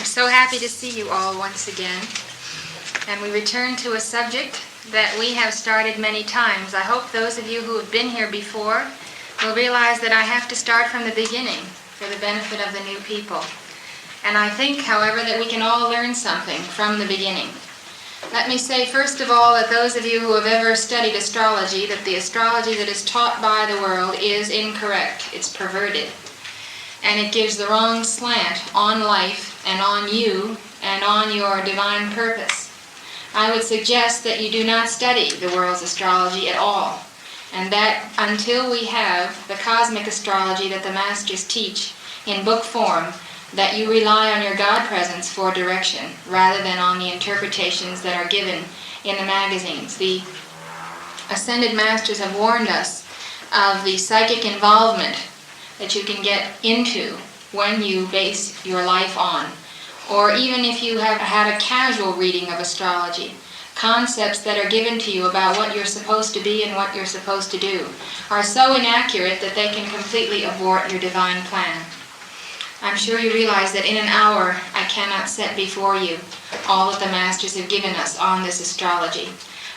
I'm so happy to see you all once again. And we return to a subject that we have started many times. I hope those of you who have been here before will realize that I have to start from the beginning for the benefit of the new people. And I think, however, that we can all learn something from the beginning. Let me say, first of all, that those of you who have ever studied astrology, that the astrology that is taught by the world is incorrect. It's perverted. And it gives the wrong slant on life and on you and on your divine purpose. I would suggest that you do not study the world's astrology at all, and that until we have the cosmic astrology that the masters teach in book form, that you rely on your God presence for direction rather than on the interpretations that are given in the magazines. The ascended masters have warned us of the psychic involvement that you can get into when you base your life on, or even if you have had a casual reading of astrology. Concepts that are given to you about what you're supposed to be and what you're supposed to do are so inaccurate that they can completely abort your divine plan. I'm sure you realize that in an hour I cannot set before you all that the masters have given us on this astrology.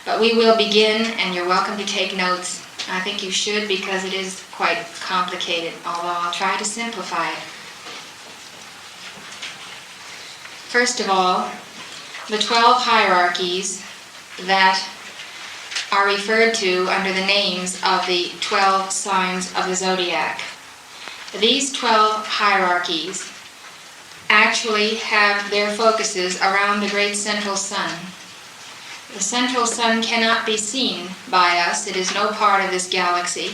But we will begin, and you're welcome to take notes. I think you should, because it is quite complicated, although I'll try to simplify it. First of all, the 12 hierarchies that are referred to under the names of the 12 signs of the zodiac. These 12 hierarchies actually have their focuses around the great central sun. The central sun cannot be seen by us. It is no part of this galaxy,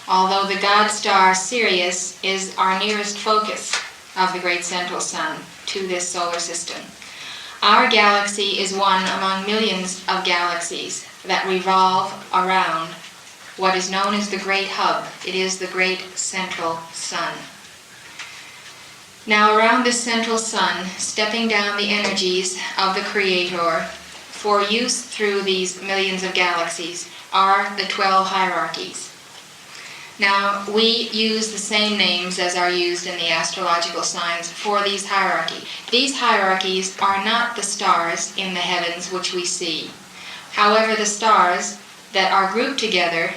although the god star Sirius is our nearest focus of the great central sun to this solar system. Our galaxy is one among millions of galaxies that revolve around what is known as the great hub. It is the great central sun. Now, around this central sun, stepping down the energies of the Creator for use through these millions of galaxies are the 12 hierarchies. Now, we use the same names as are used in the astrological signs for these hierarchies. These hierarchies are not the stars in the heavens which we see. However, the stars that are grouped together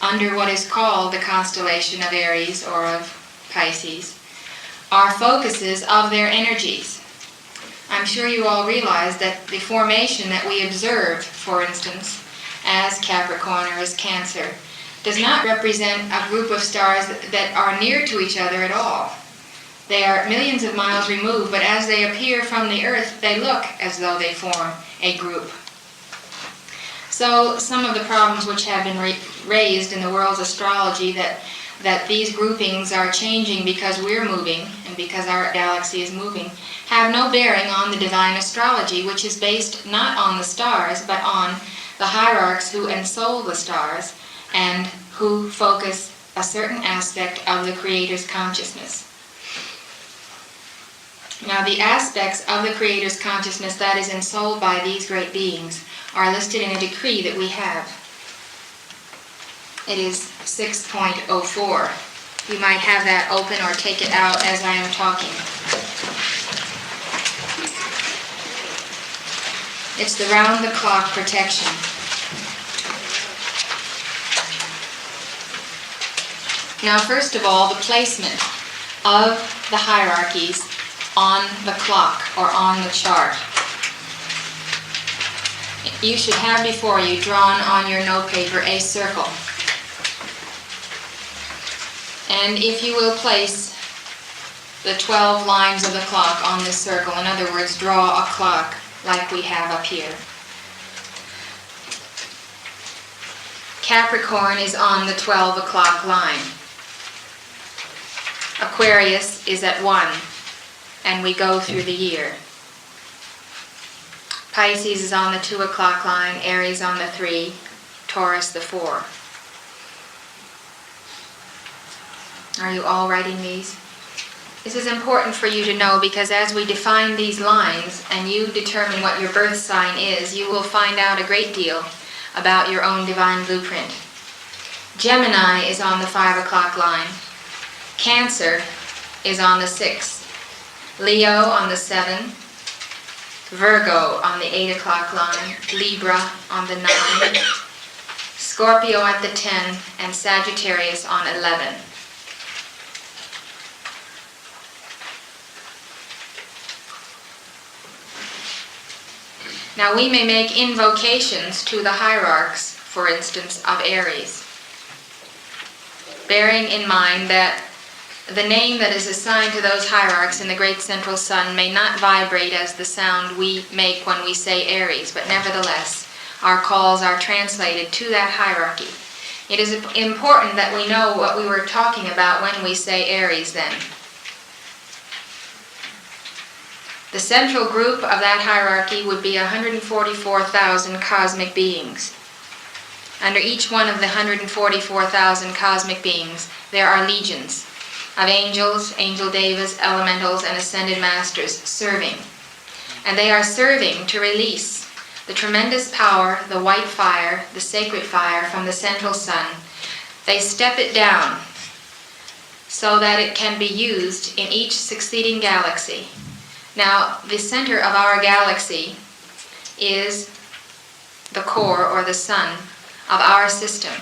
under what is called the constellation of Aries or of Pisces are focuses of their energies. I'm sure you all realize that the formation that we observe, for instance, as Capricorn or as Cancer, does not represent a group of stars that are near to each other at all. They are millions of miles removed, but as they appear from the Earth, they look as though they form a group. So some of the problems which have been raised in the world's astrology that these groupings are changing because we're moving and because our galaxy is moving have no bearing on the divine astrology, which is based not on the stars but on the hierarchs who ensoul the stars and who focus a certain aspect of the Creator's consciousness. Now, the aspects of the Creator's consciousness that is ensouled by these great beings are listed in a decree that we have. It is 6.04. You might have that open or take it out as I am talking. It's the round-the-clock protection. Now, first of all, the placement of the hierarchies on the clock or on the chart. You should have before you, drawn on your notepaper, a circle. And if you will place the 12 lines of the clock on this circle, in other words, draw a clock like we have up here. Capricorn is on the 12 o'clock line. Aquarius is at 1, and we go through the year. Pisces is on the 2 o'clock line, Aries on the 3, Taurus the 4. Are you all writing these? This is important for you to know, because as we define these lines and you determine what your birth sign is, you will find out a great deal about your own divine blueprint. Gemini is on the 5 o'clock line. Cancer is on the 6. Leo on the 7, Virgo on the 8 o'clock line, Libra on the 9, Scorpio at the 10, and Sagittarius on 11. Now we may make invocations to the hierarchs, for instance, of Aries, bearing in mind that the name that is assigned to those hierarchs in the great central sun may not vibrate as the sound we make when we say Aries, but nevertheless, our calls are translated to that hierarchy. It is important that we know what we were talking about when we say Aries then. The central group of that hierarchy would be 144,000 cosmic beings. Under each one of the 144,000 cosmic beings, there are legions of angels, angel devas, elementals, and ascended masters serving. And they are serving to release the tremendous power, the white fire, the sacred fire from the central sun. They step it down so that it can be used in each succeeding galaxy. Now, the center of our galaxy is the core, or the sun, of our system.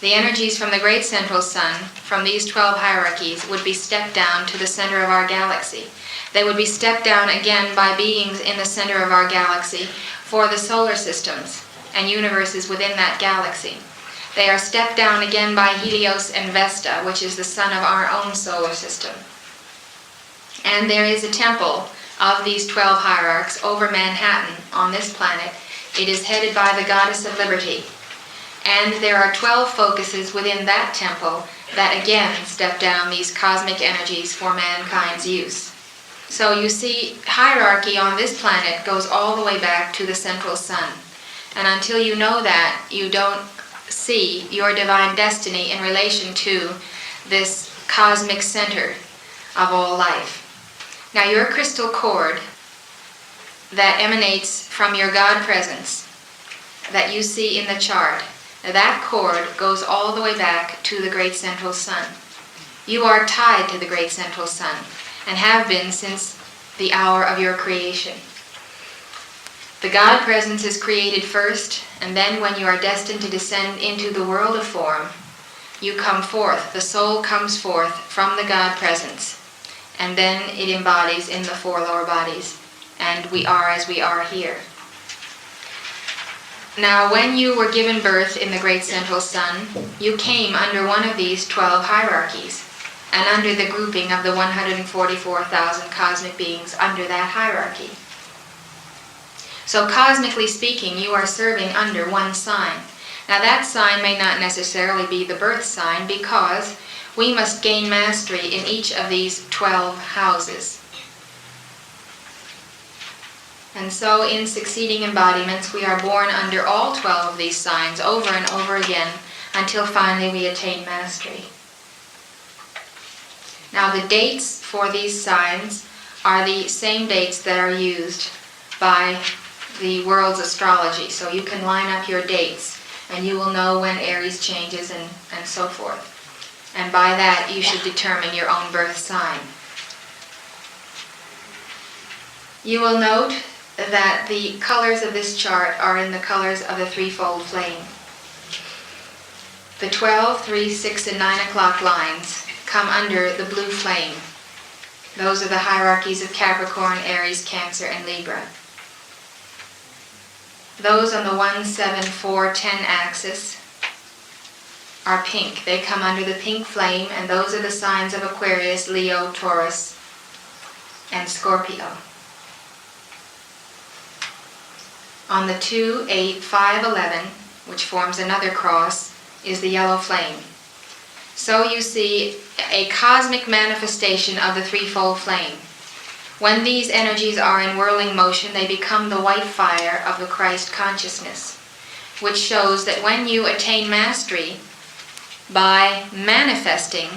The energies from the great central sun, from these 12 hierarchies, would be stepped down to the center of our galaxy. They would be stepped down again by beings in the center of our galaxy for the solar systems and universes within that galaxy. They are stepped down again by Helios and Vesta, which is the sun of our own solar system. And there is a temple of these 12 hierarchs over Manhattan on this planet. It is headed by the goddess of liberty. And there are 12 focuses within that temple that again step down these cosmic energies for mankind's use. So you see, hierarchy on this planet goes all the way back to the central sun. And until you know that, you don't see your divine destiny in relation to this cosmic center of all life. Now your crystal cord that emanates from your God presence that you see in the chart, that cord goes all the way back to the great central sun. You are tied to the great central sun and have been since the hour of your creation. The God presence is created first, and then when you are destined to descend into the world of form, you come forth. The soul comes forth from the God presence, and then it embodies in the 4 lower bodies, and we are as we are here. Now, when you were given birth in the great central sun, you came under one of these 12 hierarchies, and under the grouping of the 144,000 cosmic beings under that hierarchy. So cosmically speaking, you are serving under one sign. Now that sign may not necessarily be the birth sign, because we must gain mastery in each of these 12 houses. And so in succeeding embodiments, we are born under all 12 of these signs over and over again until finally we attain mastery. Now the dates for these signs are the same dates that are used by the world's astrology. So you can line up your dates and you will know when Aries changes and so forth. And by that you should determine your own birth sign. You will note that the colors of this chart are in the colors of the threefold flame. The 12, 3, 6, and 9 o'clock lines come under the blue flame. Those are the hierarchies of Capricorn, Aries, Cancer, and Libra. Those on the 1, 7, 4, 10 axis are pink. They come under the pink flame, and those are the signs of Aquarius, Leo, Taurus, and Scorpio. On the 2, 8, 5, 11, which forms another cross, is the yellow flame. So you see a cosmic manifestation of the threefold flame. When these energies are in whirling motion, they become the white fire of the Christ consciousness, which shows that when you attain mastery by manifesting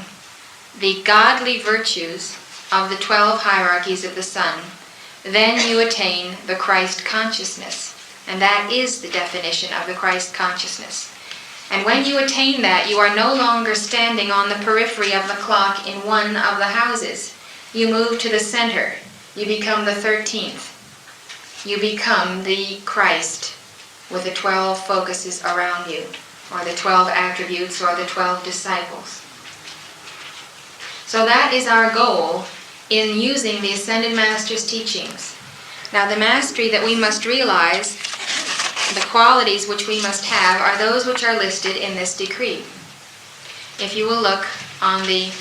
the godly virtues of the 12 hierarchies of the sun, then you attain the Christ consciousness. And that is the definition of the Christ consciousness. And when you attain that, you are no longer standing on the periphery of the clock in one of the houses. you move to the center. You become the 13th. You become the Christ with the 12 focuses around you, or the 12 attributes, or the 12 disciples. So that is our goal in using the Ascended Master's teachings. Now the mastery that we must realize, the qualities which we must have, are those which are listed in this decree. If you will look on the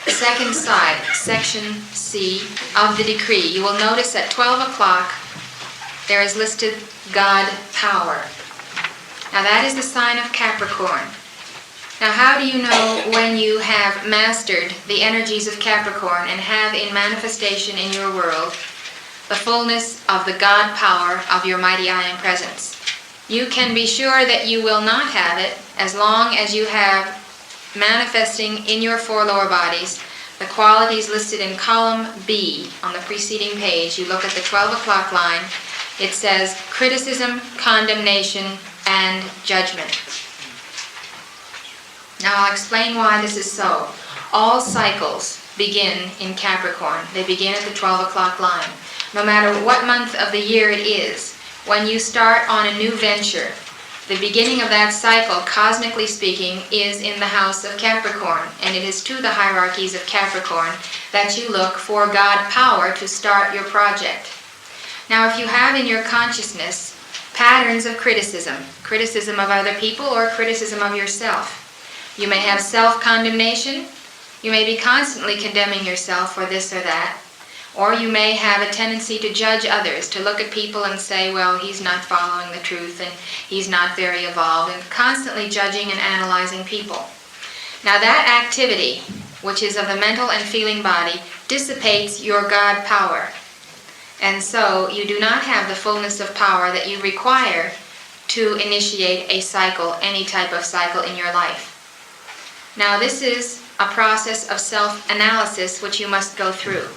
second side, section C of the decree, you will notice at 12 o'clock there is listed God power. Now that is the sign of Capricorn. Now how do you know when you have mastered the energies of Capricorn and have in manifestation in your world the fullness of the God power of your mighty I Am presence? You can be sure that you will not have it as long as you have manifesting in your four lower bodies the qualities listed in column B on the preceding page. You look at the 12 o'clock line. It says criticism, condemnation, and judgment. Now I'll explain why this is so. All cycles begin in Capricorn. They begin at the 12 o'clock line. No matter what month of the year it is, when you start on a new venture, the beginning of that cycle, cosmically speaking, is in the house of Capricorn, and it is to the hierarchies of Capricorn that you look for God power to start your project. Now if you have in your consciousness patterns of criticism of other people or criticism of yourself, you may have self-condemnation, you may be constantly condemning yourself for this or that, or you may have a tendency to judge others, to look at people and say, well, he's not following the truth and he's not very evolved, and constantly judging and analyzing people. Now that activity, which is of the mental and feeling body, dissipates your God power. And so you do not have the fullness of power that you require to initiate a cycle, any type of cycle in your life. Now this is a process of self-analysis which you must go through.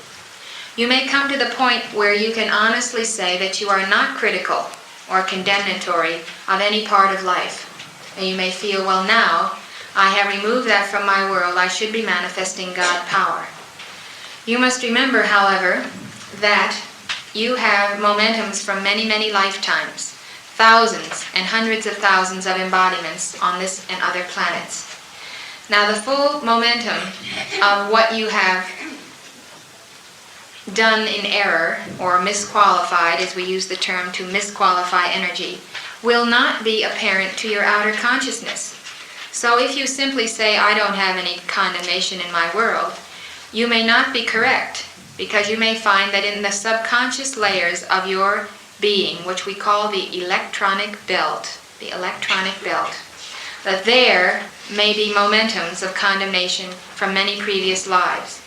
You may come to the point where you can honestly say that you are not critical or condemnatory of any part of life. And you may feel, well, now I have removed that from my world, I should be manifesting God power. You must remember, however, that you have momentums from many, many lifetimes, thousands and hundreds of thousands of embodiments on this and other planets. Now the full momentum of what you have done in error or misqualified, as we use the term to misqualify energy, will not be apparent to your outer consciousness. So if you simply say, I don't have any condemnation in my world, you may not be correct, because you may find that in the subconscious layers of your being, which we call the electronic belt, that there may be momentums of condemnation from many previous lives.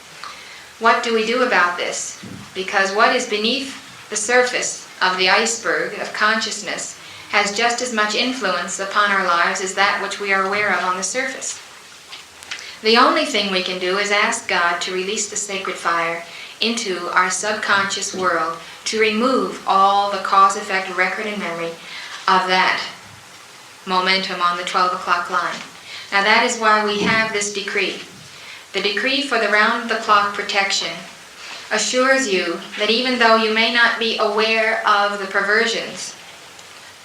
What do we do about this? Because what is beneath the surface of the iceberg of consciousness has just as much influence upon our lives as that which we are aware of on the surface. The only thing we can do is ask God to release the sacred fire into our subconscious world to remove all the cause-effect record and memory of that momentum on the 12 o'clock line. Now that is why we have this decree. The decree for the round-the-clock protection assures you that even though you may not be aware of the perversions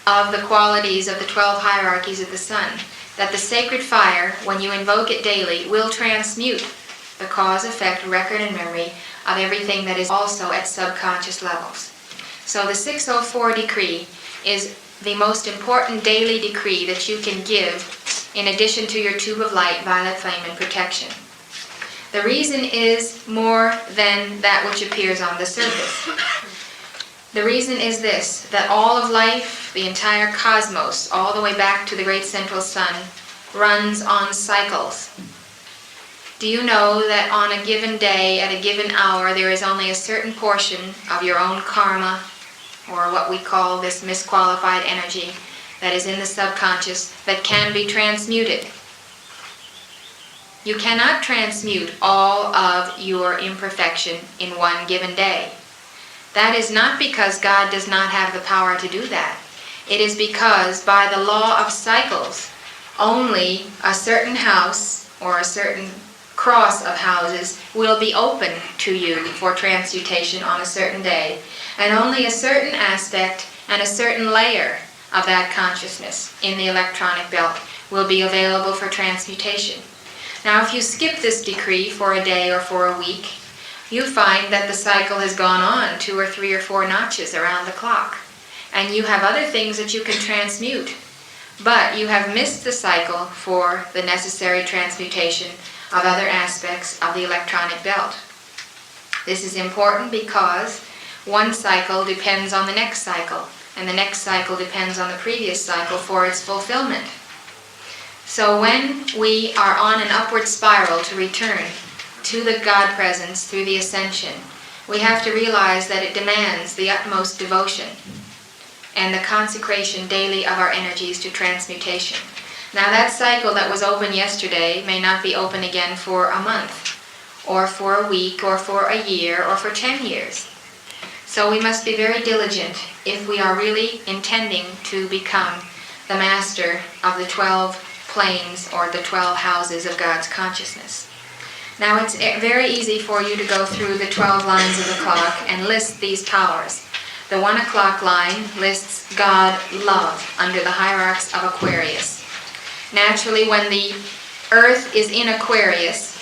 of the qualities of the 12 hierarchies of the sun, that the sacred fire, when you invoke it daily, will transmute the cause, effect, record, and memory of everything that is also at subconscious levels. So the 604 decree is the most important daily decree that you can give in addition to your tube of light, violet flame, and protection. The reason is more than that which appears on the surface. The reason is this, that all of life, the entire cosmos, all the way back to the great central sun, runs on cycles. Do you know that on a given day, at a given hour, there is only a certain portion of your own karma, or what we call this misqualified energy, that is in the subconscious, that can be transmuted? You cannot transmute all of your imperfection in one given day. That is not because God does not have the power to do that. It is because by the law of cycles, only a certain house or a certain cross of houses will be open to you for transmutation on a certain day, and only a certain aspect and a certain layer of that consciousness in the electronic belt will be available for transmutation. Now, if you skip this decree for a day or for a week, you find that the cycle has gone on 2 or 3 or 4 notches around the clock, and you have other things that you can transmute, but you have missed the cycle for the necessary transmutation of other aspects of the electronic belt. This is important because one cycle depends on the next cycle, and the next cycle depends on the previous cycle for its fulfillment. So when we are on an upward spiral to return to the God presence through the ascension, we have to realize that it demands the utmost devotion and the consecration daily of our energies to transmutation. Now, that cycle that was open yesterday may not be open again for a month, or for a week, or for a year, or for 10 years. So we must be very diligent if we are really intending to become the master of the 12 planes or the 12 houses of God's consciousness. Now, it's very easy for you to go through the 12 lines of the clock and list these powers. The 1 o'clock line lists God, love, under the hierarchs of Aquarius. Naturally, when the Earth is in Aquarius,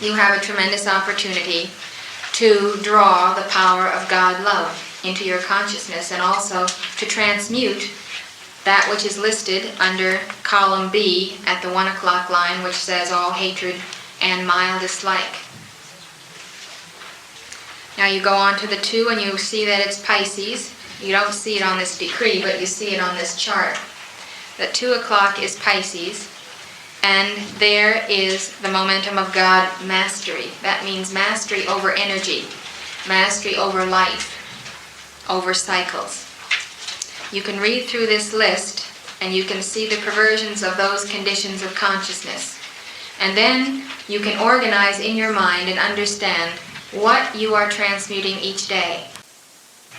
you have a tremendous opportunity to draw the power of God, love, into your consciousness, and also to transmute that which is listed under column B at the 1 o'clock line, which says all hatred and mild dislike. Now you go on to the 2 and you see that it's Pisces. You don't see it on this decree, but you see it on this chart. The 2 o'clock is Pisces, and there is the momentum of God, mastery. That means mastery over energy, mastery over life, over cycles. You can read through this list and you can see the perversions of those conditions of consciousness. And then you can organize in your mind and understand what you are transmuting each day.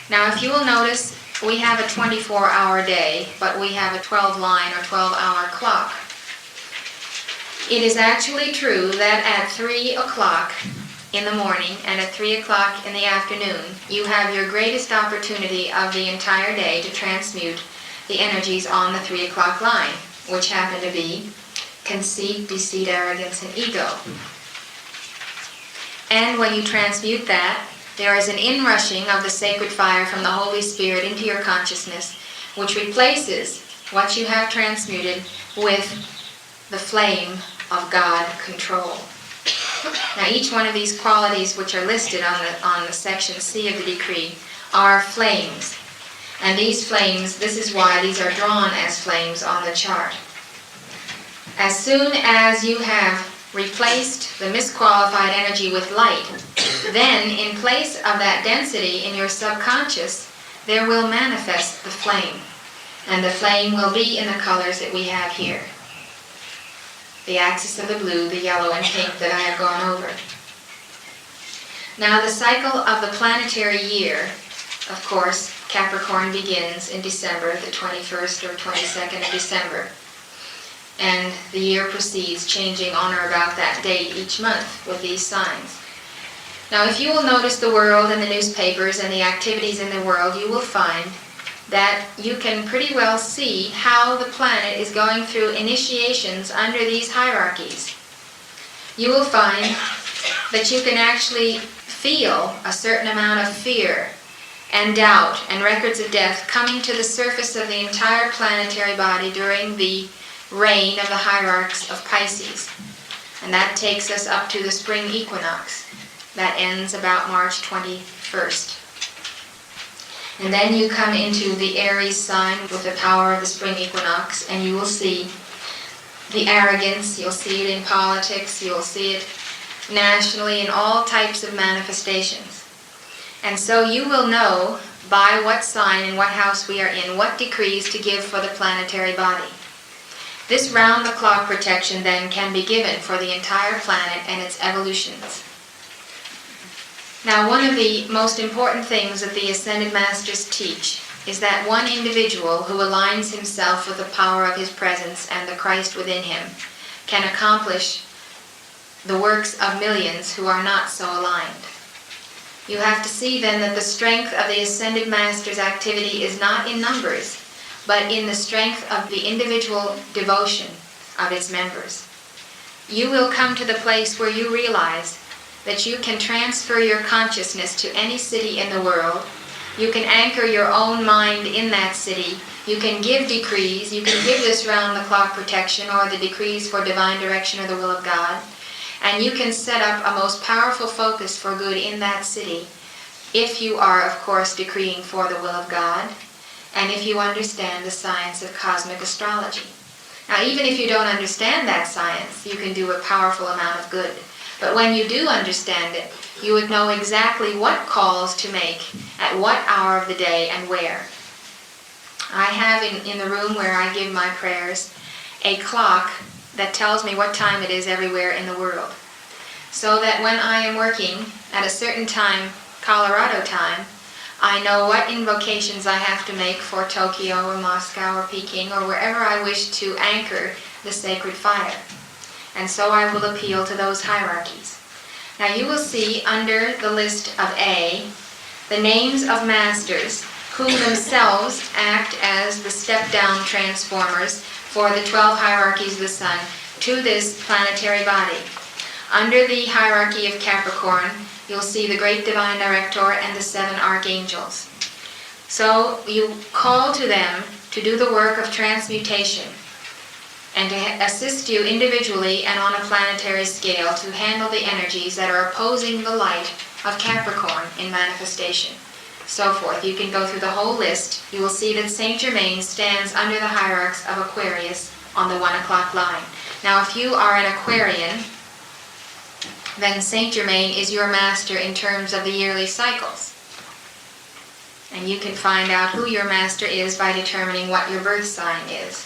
Now, if you will notice, we have a 24-hour day, but we have a 12-line or 12-hour clock. It is actually true that at 3 o'clock in the morning and at 3 o'clock in the afternoon, you have your greatest opportunity of the entire day to transmute the energies on the 3 o'clock line, which happen to be conceit, deceit, arrogance, and ego. And when you transmute that, there is an inrushing of the sacred fire from the Holy Spirit into your consciousness, which replaces what you have transmuted with the flame of God control. Now, each one of these qualities which are listed on the section C of the decree are flames. And these flames, this is why these are drawn as flames on the chart. As soon as you have replaced the misqualified energy with light, then in place of that density in your subconscious, there will manifest the flame. And the flame will be in the colors that we have here. The axis of the blue, the yellow, and pink that I have gone over. Now, the cycle of the planetary year, of course, Capricorn begins in December, the 21st or 22nd of December. And the year proceeds, changing on or about that date each month with these signs. Now, if you will notice the world and the newspapers and the activities in the world, you will find that you can pretty well see how the planet is going through initiations under these hierarchies. You will find that you can actually feel a certain amount of fear and doubt and records of death coming to the surface of the entire planetary body during the reign of the hierarchs of Pisces. And that takes us up to the spring equinox. That ends about March 21st. And then you come into the Aries sign with the power of the spring equinox, and you will see the arrogance, you'll see it in politics, you'll see it nationally in all types of manifestations. And so you will know by what sign and what house we are in, what decrees to give for the planetary body. This round-the-clock protection then can be given for the entire planet and its evolutions. Now, one of the most important things that the Ascended Masters teach is that one individual who aligns himself with the power of his presence and the Christ within him can accomplish the works of millions who are not so aligned. You have to see then that the strength of the Ascended Master's activity is not in numbers, but in the strength of the individual devotion of its members. You will come to the place where you realize that you can transfer your consciousness to any city in the world. You can anchor your own mind in that city. You can give decrees. You can give this round-the-clock protection or the decrees for divine direction or the will of God. And you can set up a most powerful focus for good in that city if you are, of course, decreeing for the will of God and if you understand the science of cosmic astrology. Now, even if you don't understand that science, you can do a powerful amount of good. But when you do understand it, you would know exactly what calls to make at what hour of the day and where. I have in the room where I give my prayers a clock that tells me what time it is everywhere in the world. So that when I am working at a certain time, Colorado time, I know what invocations I have to make for Tokyo or Moscow or Peking or wherever I wish to anchor the sacred fire. And so I will appeal to those hierarchies. Now you will see under the list of A, the names of masters who themselves act as the step-down transformers for the 12 hierarchies of the sun to this planetary body. Under the hierarchy of Capricorn, you'll see the great divine director and the 7 archangels. So you call to them to do the work of transmutation and to assist you individually and on a planetary scale to handle the energies that are opposing the light of Capricorn in manifestation. So forth. You can go through the whole list. You will see that Saint Germain stands under the hierarchs of Aquarius on the 1 o'clock line. Now, if you are an Aquarian, then Saint Germain is your master in terms of the yearly cycles. And you can find out who your master is by determining what your birth sign is.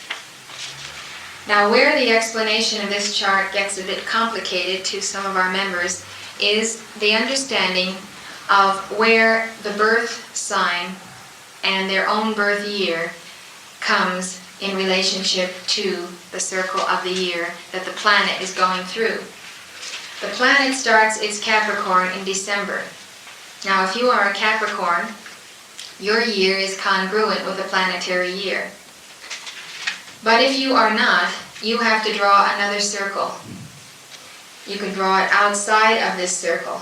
Now, where the explanation of this chart gets a bit complicated to some of our members is the understanding of where the birth sign and their own birth year comes in relationship to the circle of the year that the planet is going through. The planet starts its Capricorn in December. Now, if you are a Capricorn, your year is congruent with the planetary year. But if you are not, you have to draw another circle. You can draw it outside of this circle.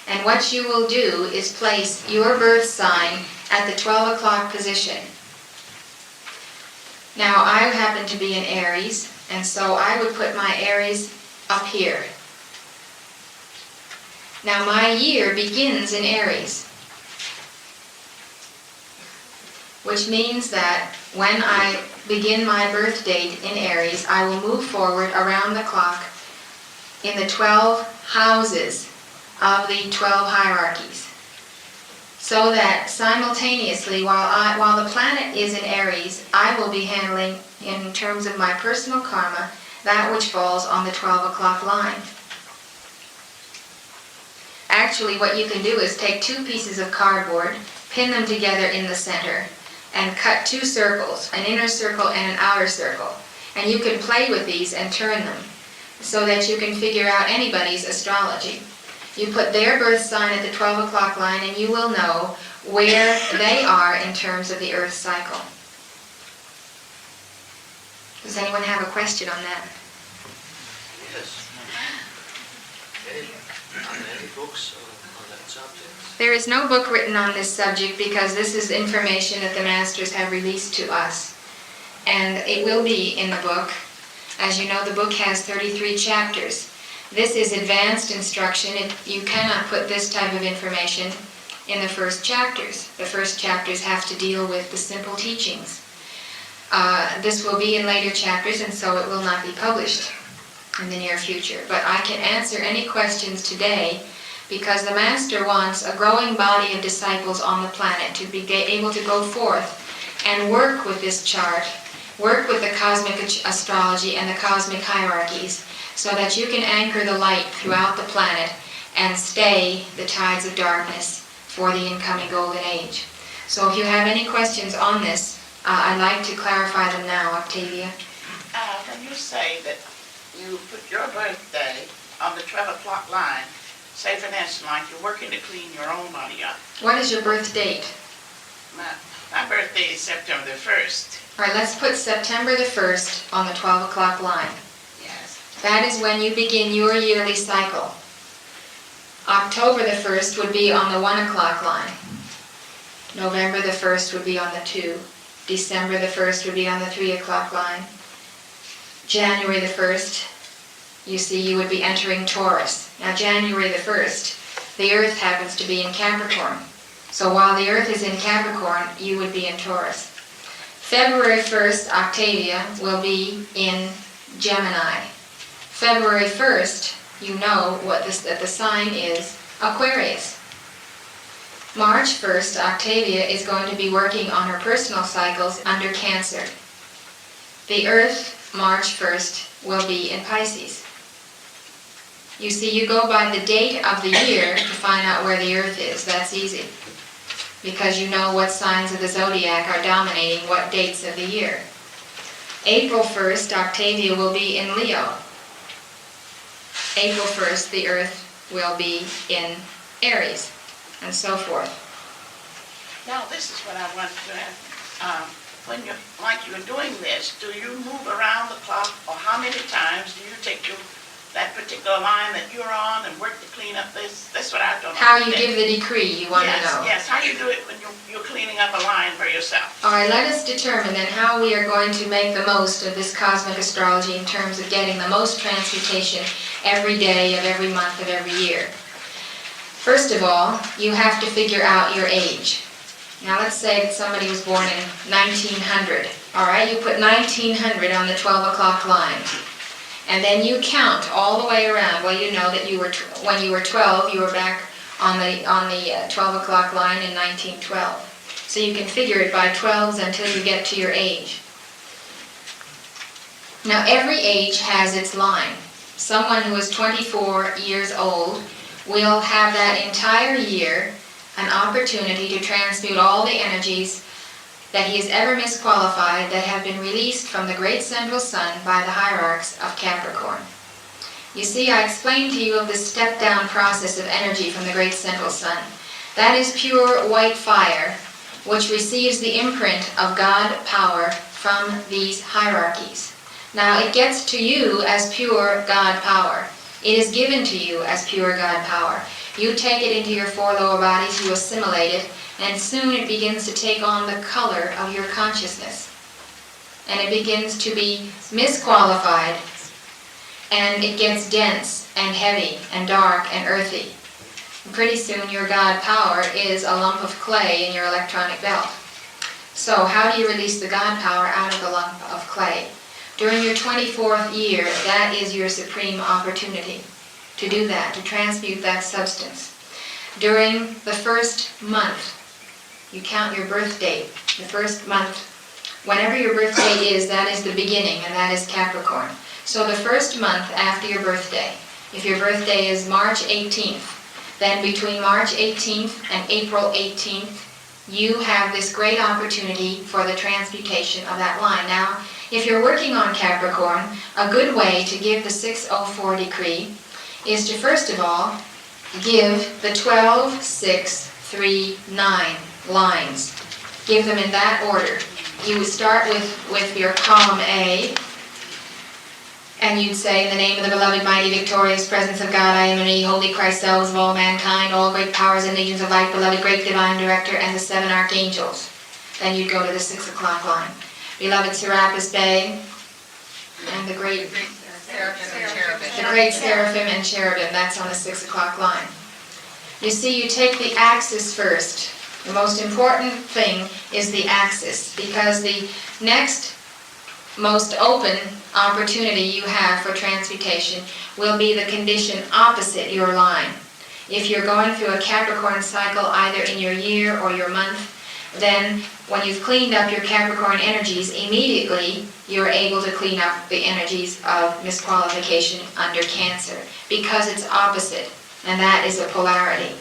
And what you will do is place your birth sign at the 12 o'clock position. Now, I happen to be in Aries, and so I would put my Aries up here. Now, my year begins in Aries, which means that when I begin my birth date in Aries, I will move forward around the clock in the 12 houses of the 12 hierarchies. So that simultaneously, while the planet is in Aries, I will be handling, in terms of my personal karma, that which falls on the 12 o'clock line. Actually, what you can do is take 2 pieces of cardboard, pin them together in the center, and cut 2 circles, an inner circle and an outer circle. And you can play with these and turn them so that you can figure out anybody's astrology. You put their birth sign at the 12 o'clock line and you will know where they are in terms of the Earth cycle. Does anyone have a question on that? Yes. Are there any books on that subject? There is no book written on this subject because this is information that the Masters have released to us. And it will be in the book. As you know, the book has 33 chapters. This is advanced instruction. You cannot put this type of information in the first chapters. The first chapters have to deal with the simple teachings. This will be in later chapters, and so it will not be published in the near future. But I can answer any questions today because the Master wants a growing body of disciples on the planet to be able to go forth and work with this chart, work with the cosmic astrology and the cosmic hierarchies, so that you can anchor the light throughout the planet and stay the tides of darkness for the incoming golden age. So if you have any questions on this, I'd like to clarify them now, Octavia. When you say that you put your birthday on the 12 o'clock line, say for instance, like you're working to clean your own body up. What is your birth date? My birthday is September the 1st. All right, let's put September the 1st on the 12 o'clock line. Yes. That is when you begin your yearly cycle. October the 1st would be on the 1 o'clock line. November the 1st would be on the 2. December the 1st would be on the 3 o'clock line. January the 1st, you see, you would be entering Taurus. Now January the 1st, the Earth happens to be in Capricorn. So while the Earth is in Capricorn, you would be in Taurus. February 1st, Octavia will be in Gemini. February 1st, you know that the sign is Aquarius. March 1st, Octavia is going to be working on her personal cycles under Cancer. The Earth, March 1st, will be in Pisces. You see, you go by the date of the year to find out where the Earth is. That's easy, because you know what signs of the zodiac are dominating what dates of the year. April 1st, Octavia will be in Leo. April 1st, the Earth will be in Aries, and so forth. Now, this is what I want to ask. When you're doing this, do you move around the clock, or how many times do you take that particular line that you're on and work to clean up this? That's what I don't know. How you give the decree, you want to know. Yes, how you do it when you're cleaning up a line for yourself. All right, let us determine then how we are going to make the most of this cosmic astrology in terms of getting the most transmutation every day of every month of every year. First of all, you have to figure out your age. Now let's say that somebody was born in 1900. All right, you put 1900 on the 12 o'clock line. And then you count all the way around. Well, you know that when you were 12, you were back on the 12 o'clock line in 1912. So you can figure it by 12s until you get to your age. Now every age has its line. Someone who is 24 years old will have that entire year an opportunity to transmute all the energies that he has ever misqualified that have been released from the great central sun by the hierarchs of Capricorn. You see, I explained to you of the step-down process of energy from the great central sun. That is pure white fire, which receives the imprint of God power from these hierarchies. Now, it gets to you as pure God power. It is given to you as pure God power. You take it into your four lower bodies, you assimilate it, and soon it begins to take on the color of your consciousness. And it begins to be misqualified, and it gets dense and heavy and dark and earthy. And pretty soon your God power is a lump of clay in your electronic belt. So how do you release the God power out of the lump of clay? During your 24th year, that is your supreme opportunity to do that, to transmute that substance. During the first month, you count your birth date. The first month, whenever your birth date is, that is the beginning, and that is Capricorn. So the first month after your birthday, if your birthday is March 18th, then between March 18th and April 18th, you have this great opportunity for the transmutation of that line. Now, if you're working on Capricorn, a good way to give the 604 decree is to first of all give the 12, 6, 3, 9 lines. Give them in that order. You would start with your column A, and you'd say, in the name of the beloved, mighty, victorious presence of God, I am in holy Christ, selves of all mankind, all great powers and legions of light, beloved, great divine director, and the 7 archangels. Then you'd go to the 6 o'clock line. Beloved Serapis Bey, and the great seraphim and cherubim, that's on the 6 o'clock line. You see, you take the axis first. The most important thing is the axis, because the next most open opportunity you have for transmutation will be the condition opposite your line. If you're going through a Capricorn cycle either in your year or your month, then when you've cleaned up your Capricorn energies, immediately you're able to clean up the energies of misqualification under Cancer, because it's opposite, and that is a polarity.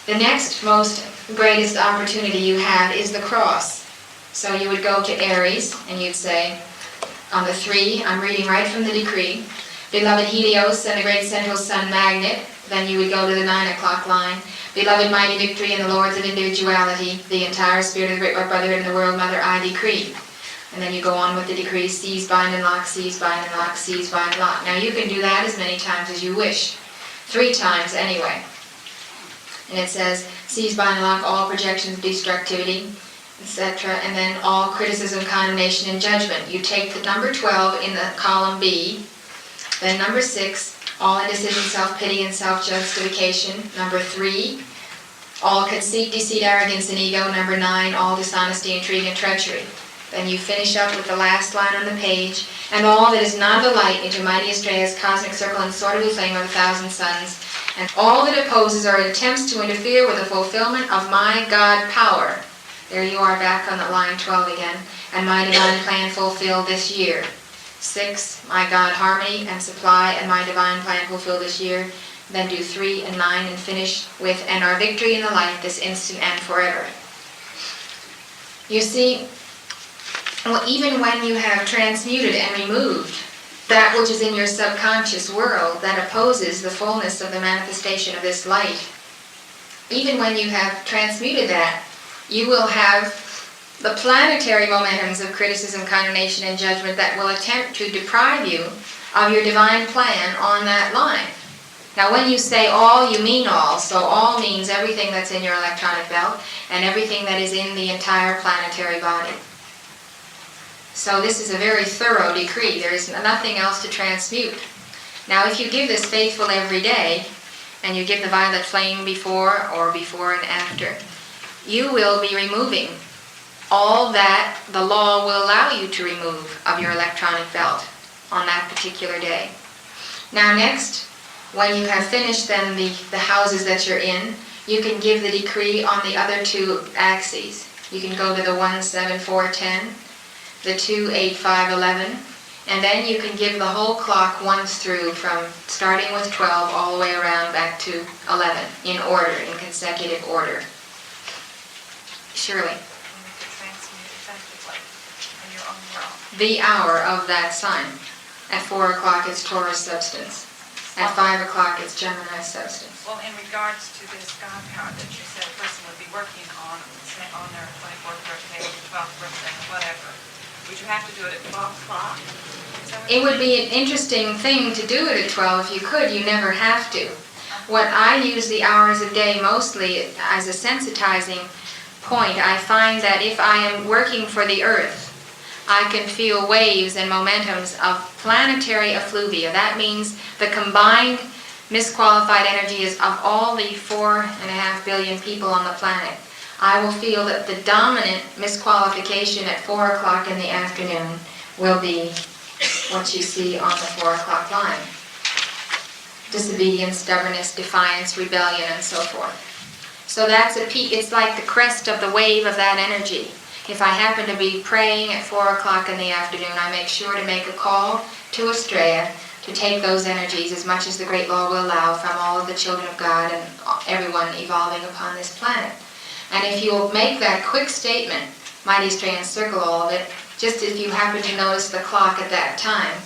The next most greatest opportunity you have is the cross. So you would go to Aries, and you'd say, on the 3, I'm reading right from the decree, Beloved Helios and the great central sun magnet, then you would go to the 9 o'clock line. Beloved mighty victory and the lords of individuality, the entire spirit of the great brotherhood and the world mother, I decree. And then you go on with the decree, seize, bind, and lock, seize, bind, and lock, seize, bind, and lock. Now you can do that as many times as you wish. 3 times anyway. And it says, seize, bind, and lock all projections of destructivity, etc. And then all criticism, condemnation, and judgment. You take the number 12 in the column B. Then number 6, all indecision, self-pity, and self-justification. Number 3, all conceit, deceit, arrogance, and ego. Number 9, all dishonesty, intrigue, and treachery. Then you finish up with the last line on the page, and all that is not of the light into mighty Astrea's cosmic circle and sword of the flame of 1,000 suns, and all that opposes or attempts to interfere with the fulfillment of my God power. There you are back on the line 12 again. And my divine plan fulfilled this year. 6, my God harmony and supply and my divine plan fulfilled this year. Then do 3 and 9 and finish with, and our victory in the light this instant and forever. You see, well, even when you have transmuted and removed that which is in your subconscious world that opposes the fullness of the manifestation of this light, even when you have transmuted that, you will have the planetary momentums of criticism, condemnation, and judgment that will attempt to deprive you of your divine plan on that line. Now when you say all, you mean all. So all means everything that's in your electronic belt and everything that is in the entire planetary body. So this is a very thorough decree. There is nothing else to transmute. Now if you give this faithful every day, and you give the violet flame before and after, you will be removing all that the law will allow you to remove of your electronic belt on that particular day. Now next, when you have finished then the houses that you're in, you can give the decree on the other 2 axes. You can go to the 1, 7, 4, 10, the 2, 8, 5, 11, and then you can give the whole clock once through from starting with 12 all the way around back to 11 in order, in consecutive order. Shirley. The hour of that sign. At 4 o'clock it's Taurus substance. At 5 o'clock it's Gemini substance. Well, in regards to this God power that you said a person would be working on their 24th birthday, 12th birthday, whatever, would you have to do it at 12 o'clock? It would be an interesting thing to do it at 12 if you could. You never have to. What I use the hours a day mostly as a sensitizing point. I find that if I am working for the Earth, I can feel waves and momentums of planetary effluvia. That means the combined misqualified energies of all the 4.5 billion people on the planet. I will feel that the dominant misqualification at 4 o'clock in the afternoon will be what you see on the 4 o'clock line. Disobedience, stubbornness, defiance, rebellion, and so forth. So that's a peak. It's like the crest of the wave of that energy. If I happen to be praying at 4 o'clock in the afternoon, I make sure to make a call to Astrea to take those energies as much as the Great Law will allow from all of the children of God and everyone evolving upon this planet. And if you'll make that quick statement, Mighty Astrea, and circle all of it, just if you happen to notice the clock at that time,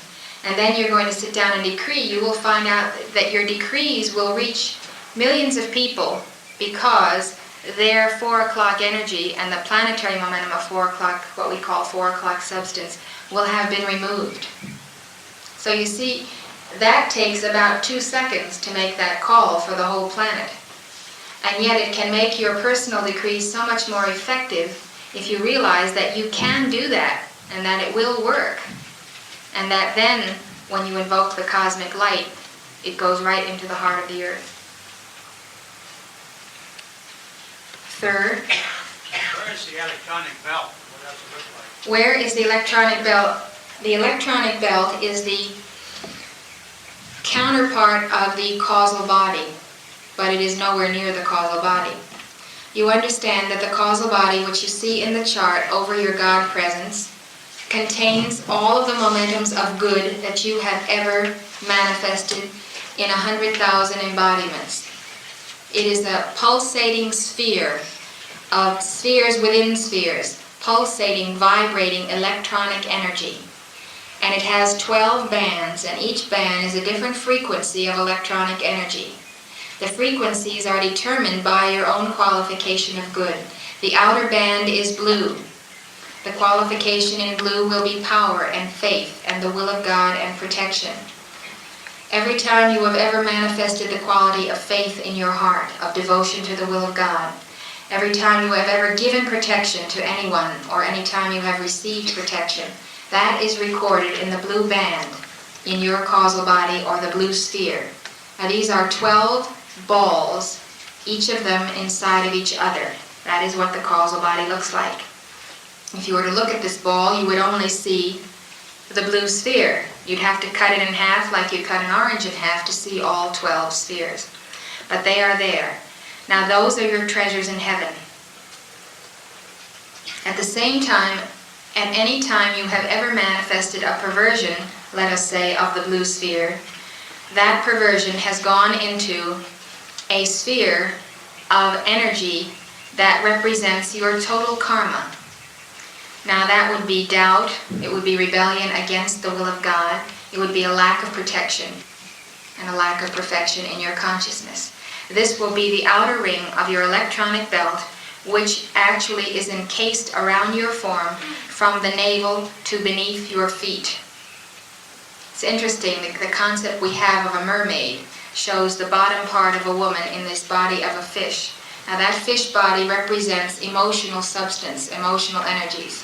and then you're going to sit down and decree, you will find out that your decrees will reach millions of people because their 4 o'clock energy and the planetary momentum of 4 o'clock, what we call 4 o'clock substance, will have been removed. So you see, that takes about 2 seconds to make that call for the whole planet. And yet it can make your personal decrees so much more effective if you realize that you can do that and that it will work. And that then, when you invoke the cosmic light, it goes right into the heart of the earth. Third, where is the electronic belt? What does it look like? Where is the electronic belt? The electronic belt is the counterpart of the causal body, but it is nowhere near the causal body. You understand that the causal body, which you see in the chart over your God presence, contains all of the momentums of good that you have ever manifested in 100,000 embodiments. It is a pulsating sphere of spheres within spheres, pulsating, vibrating electronic energy. and it has 12 bands, and each band is a different frequency of electronic energy. The frequencies are determined by your own qualification of good. The outer band is blue. The qualification in blue will be power and faith and the will of God and protection. Every time you have ever manifested the quality of faith in your heart, of devotion to the will of God, every time you have ever given protection to anyone, or any time you have received protection, that is recorded in the blue band in your causal body, or the blue sphere. Now these are 12 balls, each of them inside of each other. That is what the causal body looks like. If you were to look at this ball, you would only see the blue sphere. You'd have to cut it in half like you cut an orange in half to see all 12 spheres. But they are there. Now those are your treasures in heaven. At the same time, at any time you have ever manifested a perversion, let us say, of the blue sphere, that perversion has gone into a sphere of energy that represents your total karma. Now that would be doubt, it would be rebellion against the will of God, it would be a lack of protection and a lack of perfection in your consciousness. This will be the outer ring of your electronic belt, which actually is encased around your form from the navel to beneath your feet. It's interesting, the concept we have of a mermaid shows the bottom part of a woman in this body of a fish. Now that fish body represents emotional substance, emotional energies.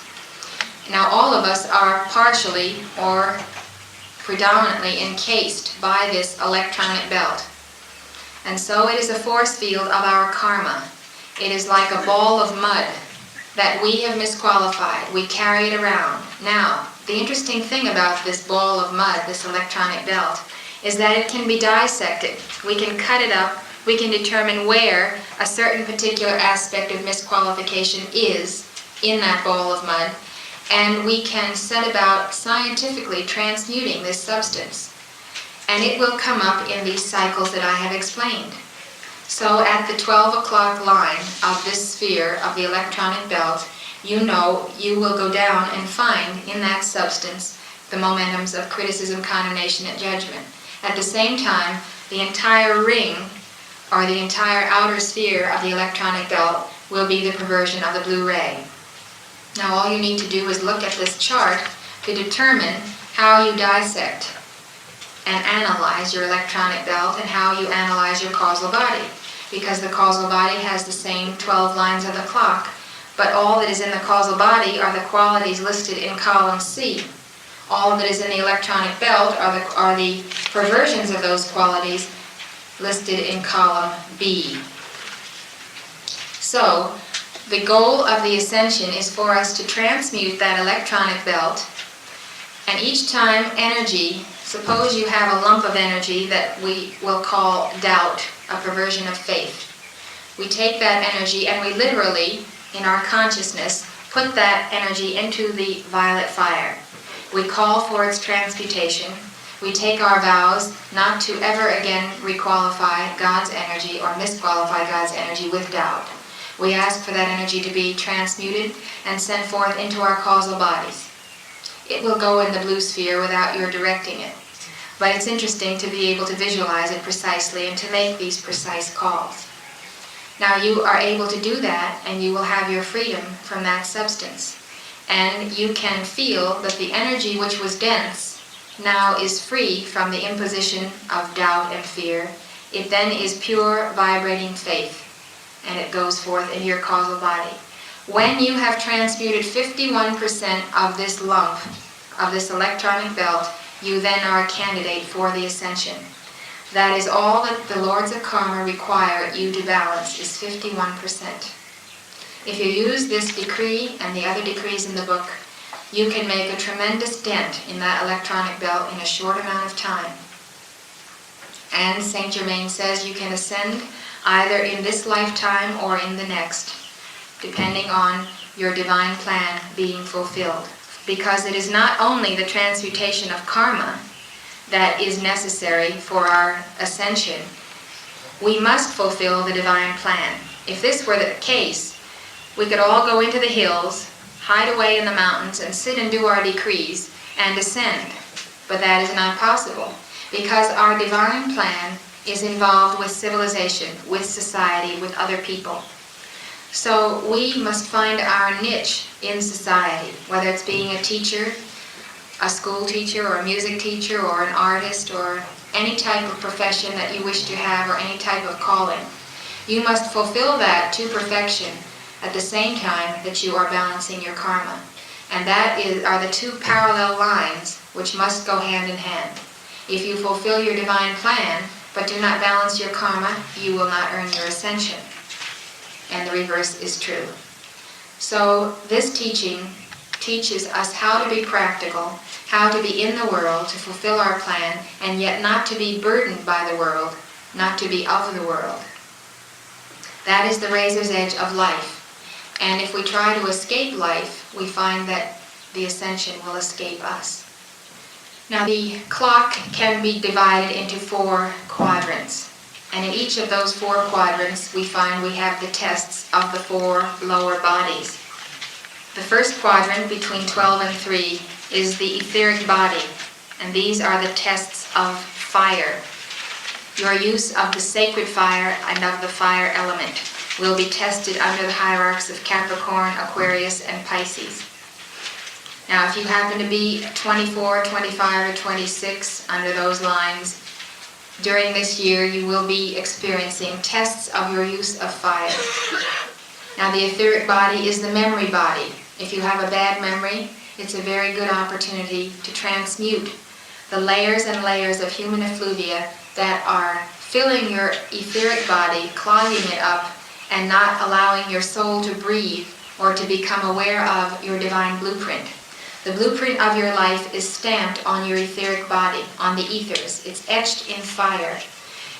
Now all of us are partially or predominantly encased by this electronic belt. And so it is a force field of our karma. It is like a ball of mud that we have misqualified. We carry it around. Now, the interesting thing about this ball of mud, this electronic belt, is that it can be dissected. We can cut it up. We can determine where a certain particular aspect of misqualification is in that ball of mud, and we can set about scientifically transmuting this substance. And it will come up in these cycles that I have explained. So at the 12 o'clock line of this sphere of the electronic belt, you know you will go down and find in that substance the momentums of criticism, condemnation, and judgment. At the same time, the entire ring, or the entire outer sphere of the electronic belt, will be the perversion of the blue ray. Now all you need to do is look at this chart to determine how you dissect and analyze your electronic belt and how you analyze your causal body. Because the causal body has the same 12 lines of the clock, but all that is in the causal body are the qualities listed in column C. All that is in the electronic belt are the perversions of those qualities listed in column B. So, the goal of the ascension is for us to transmute that electronic belt, and each time energy, suppose you have a lump of energy that we will call doubt, a perversion of faith. We take that energy and we literally, in our consciousness, put that energy into the violet fire. We call for its transmutation. We take our vows not to ever again requalify God's energy or misqualify God's energy with doubt. We ask for that energy to be transmuted and sent forth into our causal bodies. It will go in the blue sphere without your directing it. But it's interesting to be able to visualize it precisely and to make these precise calls. Now you are able to do that, and you will have your freedom from that substance. And you can feel that the energy which was dense now is free from the imposition of doubt and fear. It then is pure, vibrating faith, and it goes forth in your causal body. When you have transmuted 51% of this lump, of this electronic belt, you then are a candidate for the ascension. That is all that the Lords of Karma require you to balance, is 51%. If you use this decree and the other decrees in the book, you can make a tremendous dent in that electronic belt in a short amount of time. And Saint Germain says you can ascend either in this lifetime or in the next, depending on your divine plan being fulfilled. Because it is not only the transmutation of karma that is necessary for our ascension, we must fulfill the divine plan. If this were the case, we could all go into the hills, hide away in the mountains, and sit and do our decrees, and ascend. But that is not possible, because our divine plan is involved with civilization, with society, with other people. So we must find our niche in society, whether it's being a teacher, a school teacher, or a music teacher, or an artist, or any type of profession that you wish to have, or any type of calling. You must fulfill that to perfection at the same time that you are balancing your karma. And that are the two parallel lines which must go hand in hand. If you fulfill your divine plan, but do not balance your karma, you will not earn your ascension. And the reverse is true. So this teaching teaches us how to be practical, how to be in the world, to fulfill our plan, and yet not to be burdened by the world, not to be of the world. That is the razor's edge of life. And if we try to escape life, we find that the ascension will escape us. Now the clock can be divided into 4 quadrants. And in each of those 4 quadrants, we find we have the tests of the 4 lower bodies. The first quadrant, between 12 and 3, is the etheric body, and these are the tests of fire. Your use of the sacred fire and of the fire element will be tested under the hierarchs of Capricorn, Aquarius, and Pisces. Now, if you happen to be 24, 25, or 26 under those lines, during this year you will be experiencing tests of your use of fire. Now, the etheric body is the memory body. If you have a bad memory, it's a very good opportunity to transmute the layers and layers of human effluvia that are filling your etheric body, clogging it up, and not allowing your soul to breathe or to become aware of your divine blueprint. The blueprint of your life is stamped on your etheric body, on the ethers. It's etched in fire.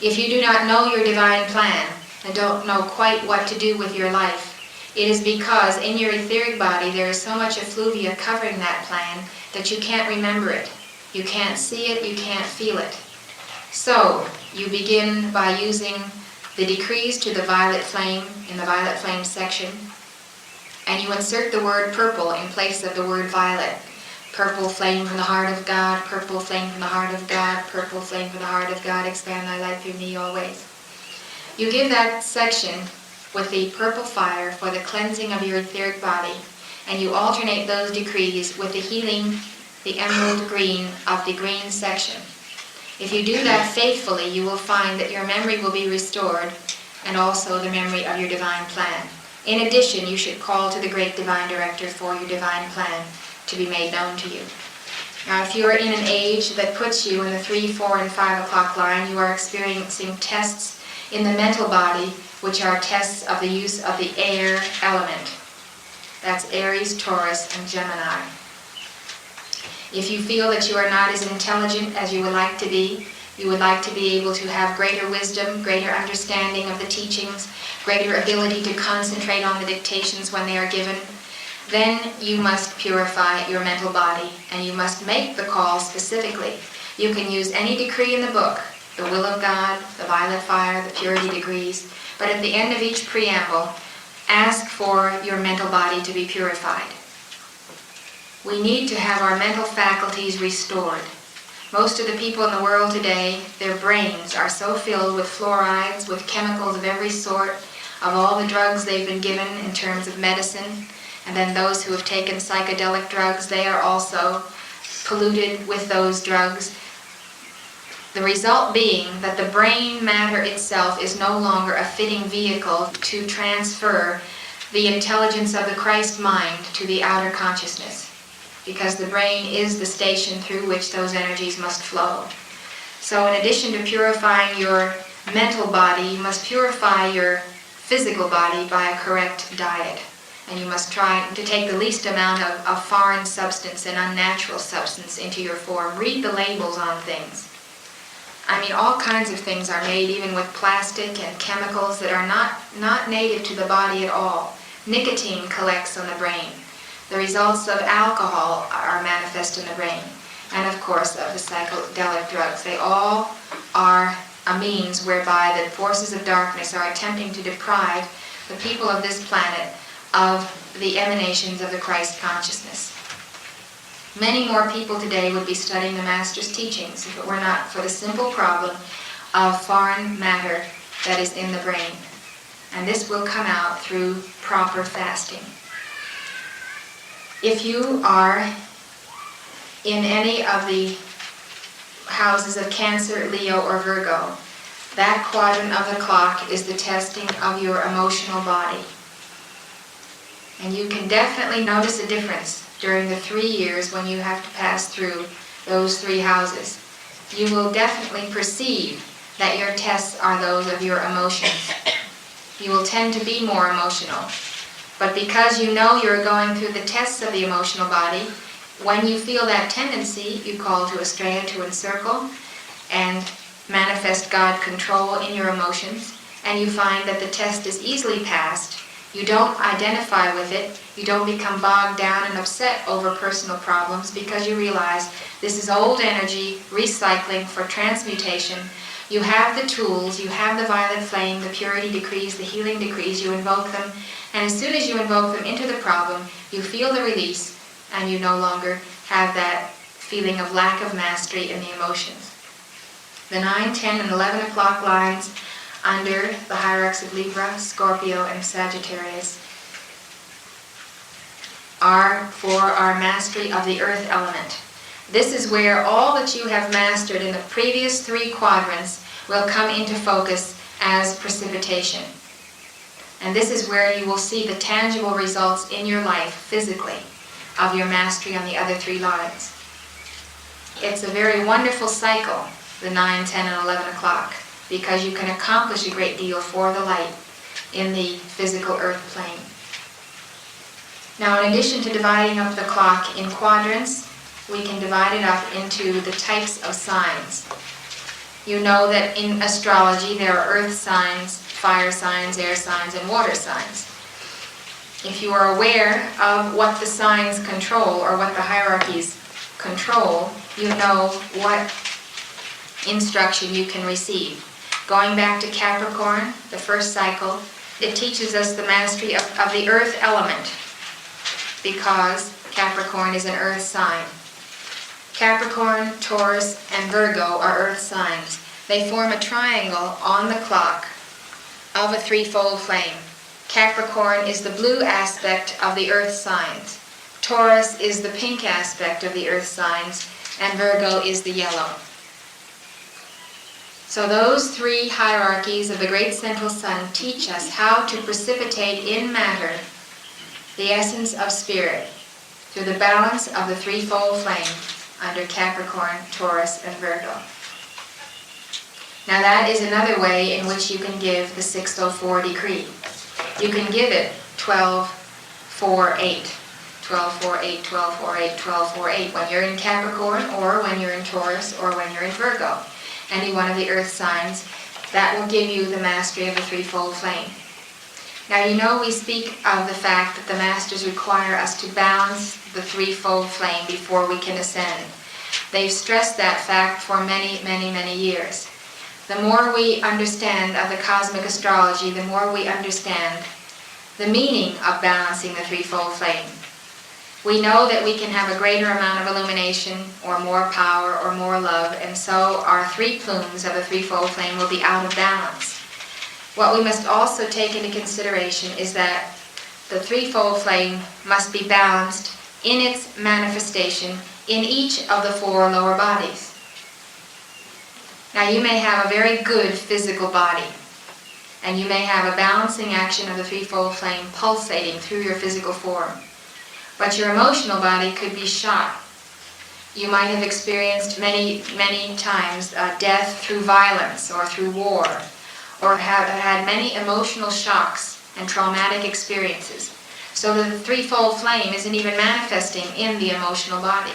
If you do not know your divine plan and don't know quite what to do with your life, it is because in your etheric body there is so much effluvia covering that plan that you can't remember it. You can't see it, you can't feel it. So, you begin by using the decrees to the violet flame in the violet flame section, and you insert the word purple in place of the word violet. Purple flame from the heart of God, purple flame from the heart of God, purple flame from the heart of God, expand thy light through me always. You give that section with the purple fire for the cleansing of your etheric body, and you alternate those decrees with the healing, the emerald green of the green section. If you do that faithfully, you will find that your memory will be restored, and also the memory of your divine plan. In addition, you should call to the great divine director for your divine plan to be made known to you. Now, if you are in an age that puts you in the 3, 4, and 5 o'clock line, you are experiencing tests in the mental body, which are tests of the use of the air element. That's Aries, Taurus, and Gemini. If you feel that you are not as intelligent as you would like to be, you would like to be able to have greater wisdom, greater understanding of the teachings, greater ability to concentrate on the dictations when they are given, then you must purify your mental body, and you must make the call specifically. You can use any decree in the book, the will of God, the violet fire, the purity degrees, but at the end of each preamble, ask for your mental body to be purified. We need to have our mental faculties restored. Most of the people in the world today, their brains are so filled with fluorides, with chemicals of every sort, of all the drugs they've been given in terms of medicine, and then those who have taken psychedelic drugs, they are also polluted with those drugs. The result being that the brain matter itself is no longer a fitting vehicle to transfer the intelligence of the Christ mind to the outer consciousness, because the brain is the station through which those energies must flow. So in addition to purifying your mental body, you must purify your physical body by a correct diet. And you must try to take the least amount of foreign substance and unnatural substance into your form. Read the labels on things. I mean, all kinds of things are made even with plastic and chemicals that are not native to the body at all. Nicotine collects on the brain. The results of alcohol are manifest in the brain. And of course of the psychedelic drugs. They all are a means whereby the forces of darkness are attempting to deprive the people of this planet of the emanations of the Christ consciousness. Many more people today would be studying the Master's teachings if it were not for the simple problem of foreign matter that is in the brain. And this will come out through proper fasting. If you are in any of the houses of Cancer, Leo, or Virgo, that quadrant of the clock is the testing of your emotional body. And you can definitely notice a difference during the 3 years when you have to pass through those 3 houses. You will definitely perceive that your tests are those of your emotions. You will tend to be more emotional. But because you know you're going through the tests of the emotional body, when you feel that tendency, you call to Estrella to encircle and manifest God control in your emotions, and you find that the test is easily passed. You don't identify with it. You don't become bogged down and upset over personal problems because you realize this is old energy recycling for transmutation. You have the tools, you have the violet flame, the purity decrees, the healing decrees, you invoke them, and as soon as you invoke them into the problem, you feel the release, and you no longer have that feeling of lack of mastery in the emotions. The 9, 10, and 11 o'clock lines under the hierarchs of Libra, Scorpio, and Sagittarius are for our mastery of the earth element. This is where all that you have mastered in the previous 3 quadrants will come into focus as precipitation. And this is where you will see the tangible results in your life physically of your mastery on the other 3 lines. It's a very wonderful cycle, the 9, 10, and 11 o'clock, because you can accomplish a great deal for the light in the physical earth plane. Now, in addition to dividing up the clock in quadrants, we can divide it up into the types of signs. You know that in astrology there are earth signs, fire signs, air signs, and water signs. If you are aware of what the signs control or what the hierarchies control, you know what instruction you can receive. Going back to Capricorn, the first cycle, it teaches us the mastery of the earth element because Capricorn is an earth sign. Capricorn, Taurus, and Virgo are earth signs. They form a triangle on the clock of a threefold flame. Capricorn is the blue aspect of the earth signs. Taurus is the pink aspect of the earth signs, and Virgo is the yellow. So those 3 hierarchies of the great central sun teach us how to precipitate in matter the essence of spirit through the balance of the threefold flame under Capricorn, Taurus, and Virgo. Now that is another way in which you can give the 604 decree. You can give it 12-4-8. 12-4-8, 12-4-8, 12-4-8 when you're in Capricorn or when you're in Taurus or when you're in Virgo. Any one of the earth signs, that will give you the mastery of the threefold flame. Now you know we speak of the fact that the masters require us to balance the threefold flame before we can ascend. They've stressed that fact for many, many, many years. The more we understand of the cosmic astrology, the more we understand the meaning of balancing the threefold flame. We know that we can have a greater amount of illumination or more power or more love, and so our 3 plumes of the threefold flame will be out of balance. What we must also take into consideration is that the threefold flame must be balanced in its manifestation in each of the 4 lower bodies. Now you may have a very good physical body, and you may have a balancing action of the threefold flame pulsating through your physical form. But your emotional body could be shot. You might have experienced many, many times death through violence or through war, or have had many emotional shocks and traumatic experiences. So the threefold flame isn't even manifesting in the emotional body.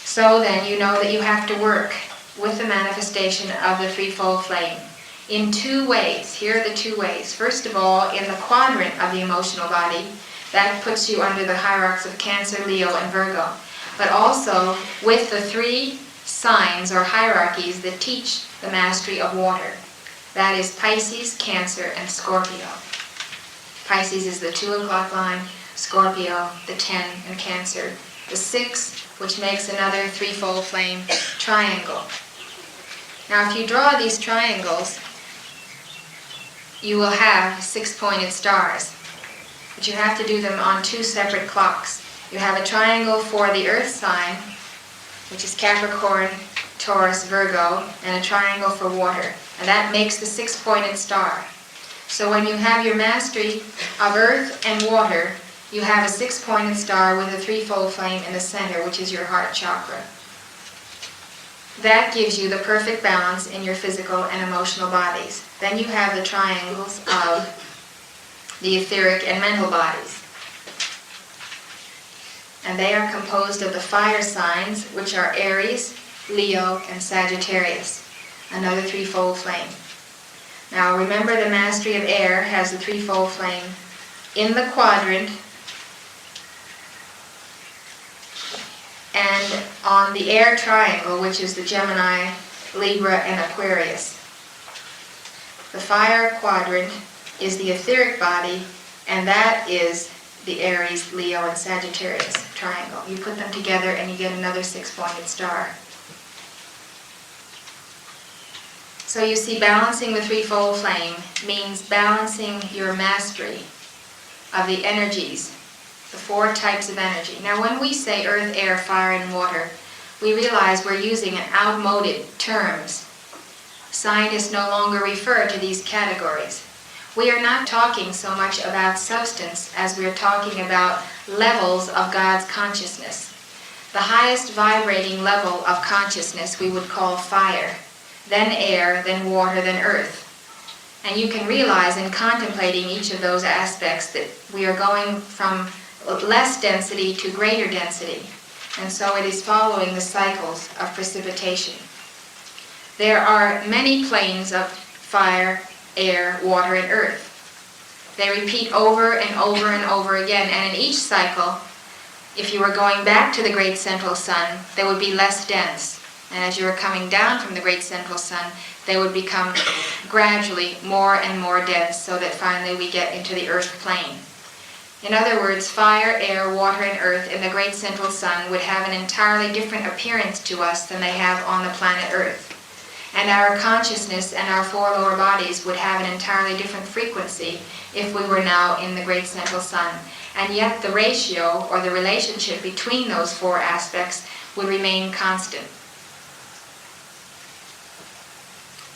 So then you know that you have to work with the manifestation of the threefold flame in 2 ways. Here are the 2 ways. First of all, in the quadrant of the emotional body, that puts you under the hierarchs of Cancer, Leo, and Virgo. But also with the 3 signs or hierarchies that teach the mastery of water. That is Pisces, Cancer, and Scorpio. Pisces is the 2 o'clock line, Scorpio, the 10, and Cancer, the 6, which makes another threefold flame triangle. Now, if you draw these triangles, you will have 6-pointed stars. But you have to do them on 2 separate clocks. You have a triangle for the earth sign, which is Capricorn, Taurus, Virgo, and a triangle for water. And that makes the 6-pointed star. So when you have your mastery of earth and water, you have a 6-pointed star with a threefold flame in the center, which is your heart chakra. That gives you the perfect balance in your physical and emotional bodies. Then you have the triangles of the etheric and mental bodies. And they are composed of the fire signs, which are Aries, Leo, and Sagittarius. Another threefold flame. Now remember, the mastery of air has the threefold flame in the quadrant and on the air triangle, which is the Gemini, Libra, and Aquarius. The fire quadrant is the etheric body, and that is the Aries, Leo, and Sagittarius triangle. You put them together and you get another 6-pointed star. So you see, balancing the threefold flame means balancing your mastery of the energies, the 4 types of energy. Now when we say earth, air, fire, and water, we realize we're using an outmoded terms. Scientists no longer refer to these categories. We are not talking so much about substance as we're talking about levels of God's consciousness. The highest vibrating level of consciousness we would call fire, then air, then water, then earth. And you can realize in contemplating each of those aspects that we are going from less density to greater density. And so it is following the cycles of precipitation. There are many planes of fire, air, water, and earth. They repeat over and over and over again, and in each cycle, if you were going back to the great central sun, they would be less dense. And as you were coming down from the great central sun, they would become gradually more and more dense, so that finally we get into the earth plane. In other words, fire, air, water, and earth in the great central sun would have an entirely different appearance to us than they have on the planet Earth. And our consciousness and our 4 lower bodies would have an entirely different frequency if we were now in the great central sun. And yet the ratio, or the relationship between those 4 aspects, would remain constant.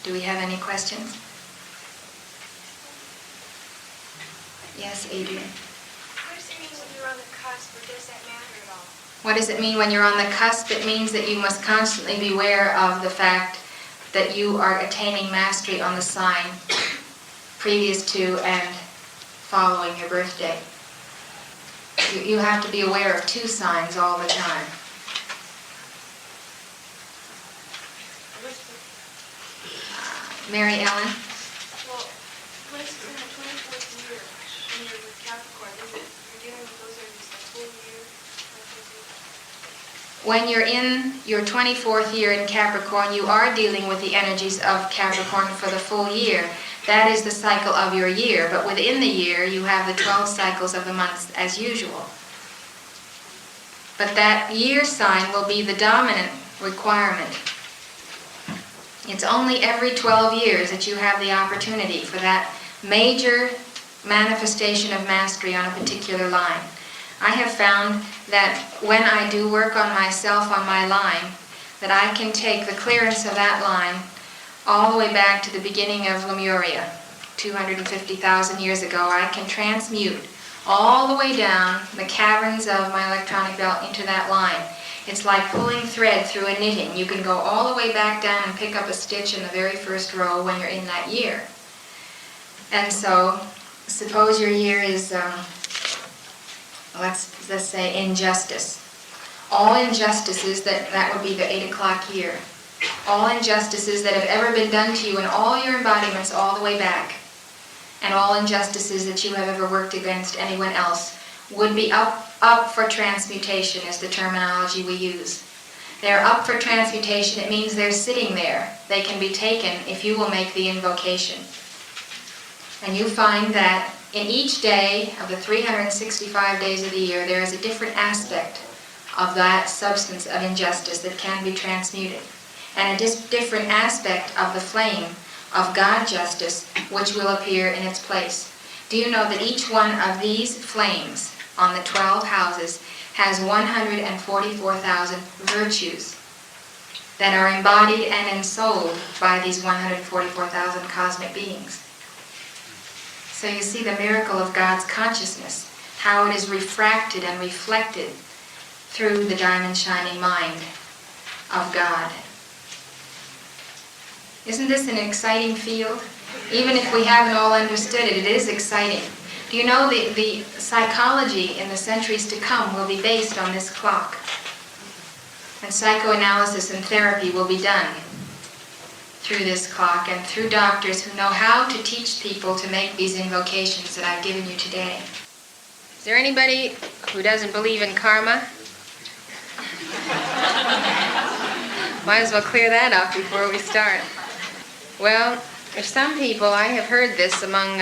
Do we have any questions? Yes, Adrian. What does it mean when you're on the cusp, or does that matter at all? What does it mean when you're on the cusp? It means that you must constantly be aware of the fact that you are attaining mastery on the sign previous to and following your birthday. You have to be aware of 2 signs all the time. Mary Ellen? Well, for instance, in the 24th year, when you're with Capricorn, you're dealing with those energies the whole year? When you're in your 24th year in Capricorn, you are dealing with the energies of Capricorn for the full year. That is the cycle of your year, but within the year you have the 12 cycles of the months as usual. But that year sign will be the dominant requirement. It's only every 12 years that you have the opportunity for that major manifestation of mastery on a particular line. I have found that when I do work on myself on my line, that I can take the clearance of that line all the way back to the beginning of Lemuria, 250,000 years ago. I can transmute all the way down the caverns of my electronic belt into that line. It's like pulling thread through a knitting. You can go all the way back down and pick up a stitch in the very first row when you're in that year. And so, suppose your year is, let's say injustice. All injustices, that would be the 8 o'clock year. All injustices that have ever been done to you in all your embodiments all the way back, and all injustices that you have ever worked against anyone else, would be up for transmutation, is the terminology we use. They're up for transmutation. It means they're sitting there. They can be taken if you will make the invocation. And you find that in each day of the 365 days of the year, there is a different aspect of that substance of injustice that can be transmuted, and a different aspect of the flame of God justice which will appear in its place. Do you know that each one of these flames on the 12 houses has 144,000 virtues that are embodied and ensouled by these 144,000 cosmic beings? So you see the miracle of God's consciousness, how it is refracted and reflected through the diamond shining mind of God. Isn't this an exciting field? Even if we haven't all understood it, it is exciting. Do you know the psychology in the centuries to come will be based on this clock? And psychoanalysis and therapy will be done through this clock and through doctors who know how to teach people to make these invocations that I've given you today. Is there anybody who doesn't believe in karma? Might as well clear that up before we start. Well, there's some people, I have heard this among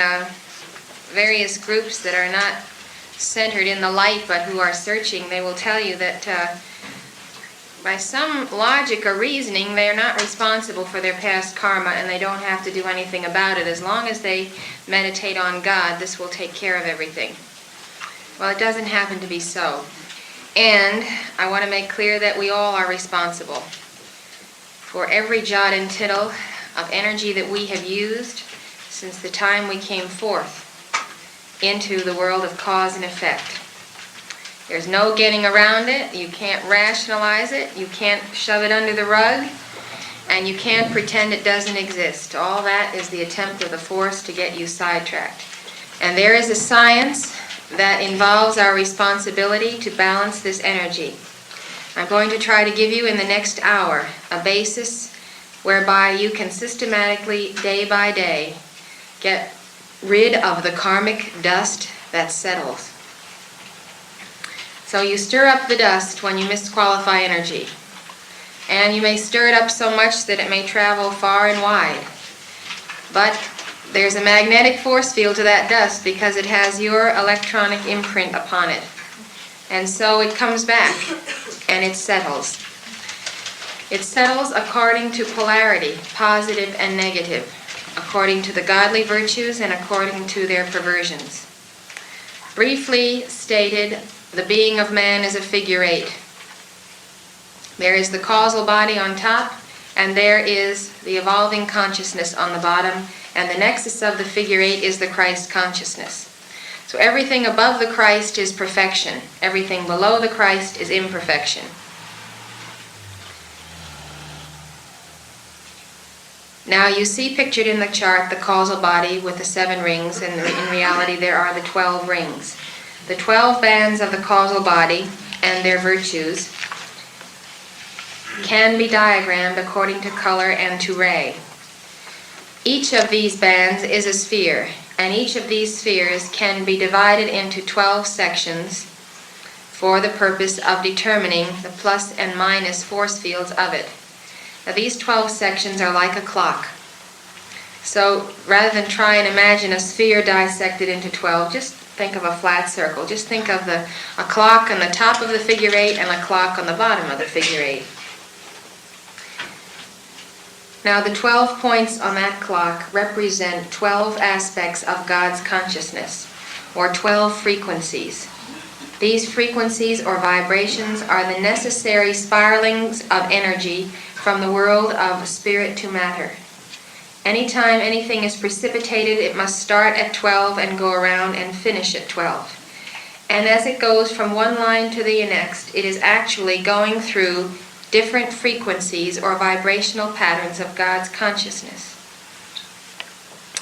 various groups that are not centered in the light but who are searching. They will tell you that by some logic or reasoning they are not responsible for their past karma and they don't have to do anything about it. As long as they meditate on God, this will take care of everything. Well, it doesn't happen to be so. And I want to make clear that we all are responsible for every jot and tittle of energy that we have used since the time we came forth into the world of cause and effect. There's no getting around it. You can't rationalize it. You can't shove it under the rug. And you can't pretend it doesn't exist. All that is the attempt of the force to get you sidetracked. And there is a science that involves our responsibility to balance this energy. I'm going to try to give you in the next hour a basis whereby you can systematically, day by day, get rid of the karmic dust that settles. So you stir up the dust when you misqualify energy. And you may stir it up so much that it may travel far and wide. But there's a magnetic force field to that dust because it has your electronic imprint upon it. And so it comes back and it settles. It settles according to polarity, positive and negative, according to the godly virtues and according to their perversions. Briefly stated, the being of man is a figure 8. There is the causal body on top, and there is the evolving consciousness on the bottom, and the nexus of the figure 8 is the Christ consciousness. So everything above the Christ is perfection. Everything below the Christ is imperfection. Now you see pictured in the chart the causal body with the 7 rings, and in reality there are the 12 rings. The 12 bands of the causal body and their virtues can be diagrammed according to color and to ray. Each of these bands is a sphere, and each of these spheres can be divided into 12 sections for the purpose of determining the plus and minus force fields of it. Now these 12 sections are like a clock. So rather than try and imagine a sphere dissected into 12, just think of a flat circle. Just think of a clock on the top of the figure 8 and a clock on the bottom of the figure 8. Now the 12 points on that clock represent 12 aspects of God's consciousness, or 12 frequencies. These frequencies or vibrations are the necessary spiralings of energy from the world of spirit to matter. Anytime anything is precipitated, it must start at 12 and go around and finish at 12. And as it goes from one line to the next, it is actually going through different frequencies or vibrational patterns of God's consciousness.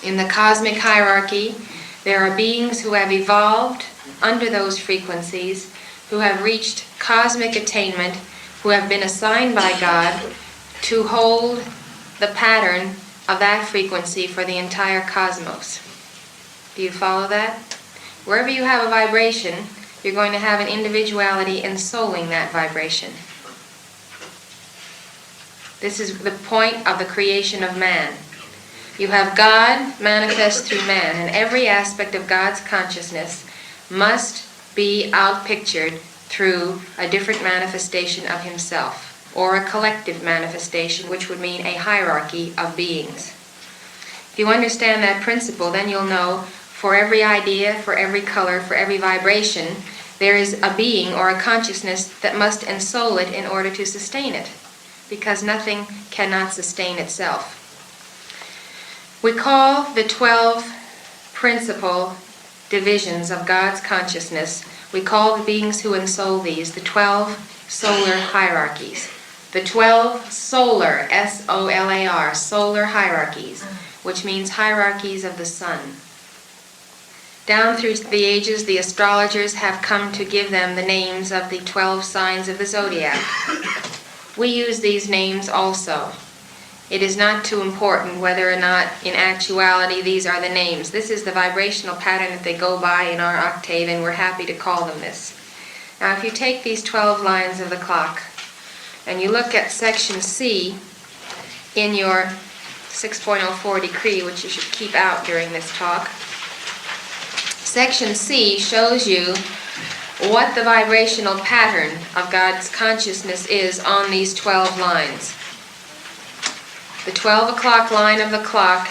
In the cosmic hierarchy, there are beings who have evolved under those frequencies, who have reached cosmic attainment, who have been assigned by God to hold the pattern of that frequency for the entire cosmos. Do you follow that? Wherever you have a vibration, you're going to have an individuality ensouling that vibration. This is the point of the creation of man. You have God manifest through man, and every aspect of God's consciousness must be outpictured through a different manifestation of himself, or a collective manifestation, which would mean a hierarchy of beings. If you understand that principle, then you'll know for every idea, for every color, for every vibration, there is a being or a consciousness that must ensoul it in order to sustain it, because nothing cannot sustain itself. We call the 12 principal divisions of God's consciousness, we call the beings who ensoul these the 12 solar hierarchies. The 12 solar, S-O-L-A-R, solar hierarchies, which means hierarchies of the sun. Down through the ages, the astrologers have come to give them the names of the 12 signs of the zodiac. We use these names also. It is not too important whether or not in actuality these are the names. This is the vibrational pattern that they go by in our octave, and we're happy to call them this. Now if you take these 12 lines of the clock and you look at section C in your 6.04 decree, which you should keep out during this talk, section C shows you what the vibrational pattern of God's consciousness is on these 12 lines. The 12 o'clock line of the clock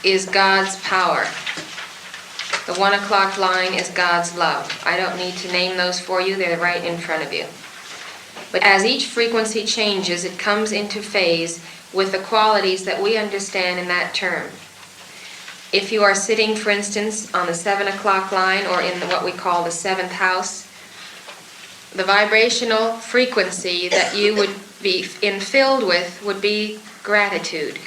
is God's power. The 1 o'clock line is God's love. I don't need to name those for you, they're right in front of you. But as each frequency changes, it comes into phase with the qualities that we understand in that term. If you are sitting, for instance, on the 7 o'clock line or in what we call the 7th house, the vibrational frequency that you would be filled with would be gratitude.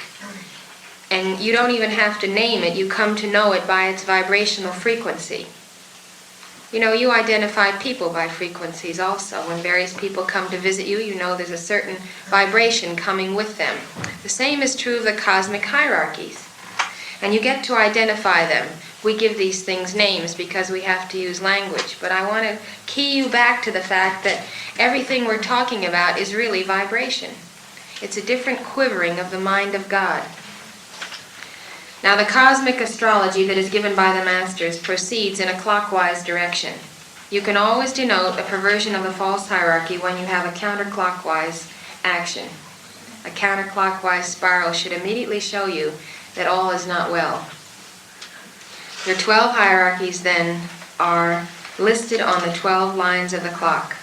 And you don't even have to name it, you come to know it by its vibrational frequency. You know, you identify people by frequencies also. When various people come to visit you, you know there's a certain vibration coming with them. The same is true of the cosmic hierarchies. And you get to identify them. We give these things names because we have to use language. But I want to key you back to the fact that everything we're talking about is really vibration. It's a different quivering of the mind of God. Now the cosmic astrology that is given by the masters proceeds in a clockwise direction. You can always denote a perversion of the false hierarchy when you have a counterclockwise action. A counterclockwise spiral should immediately show you that all is not well. Your 12 hierarchies then are listed on the 12 lines of the clock.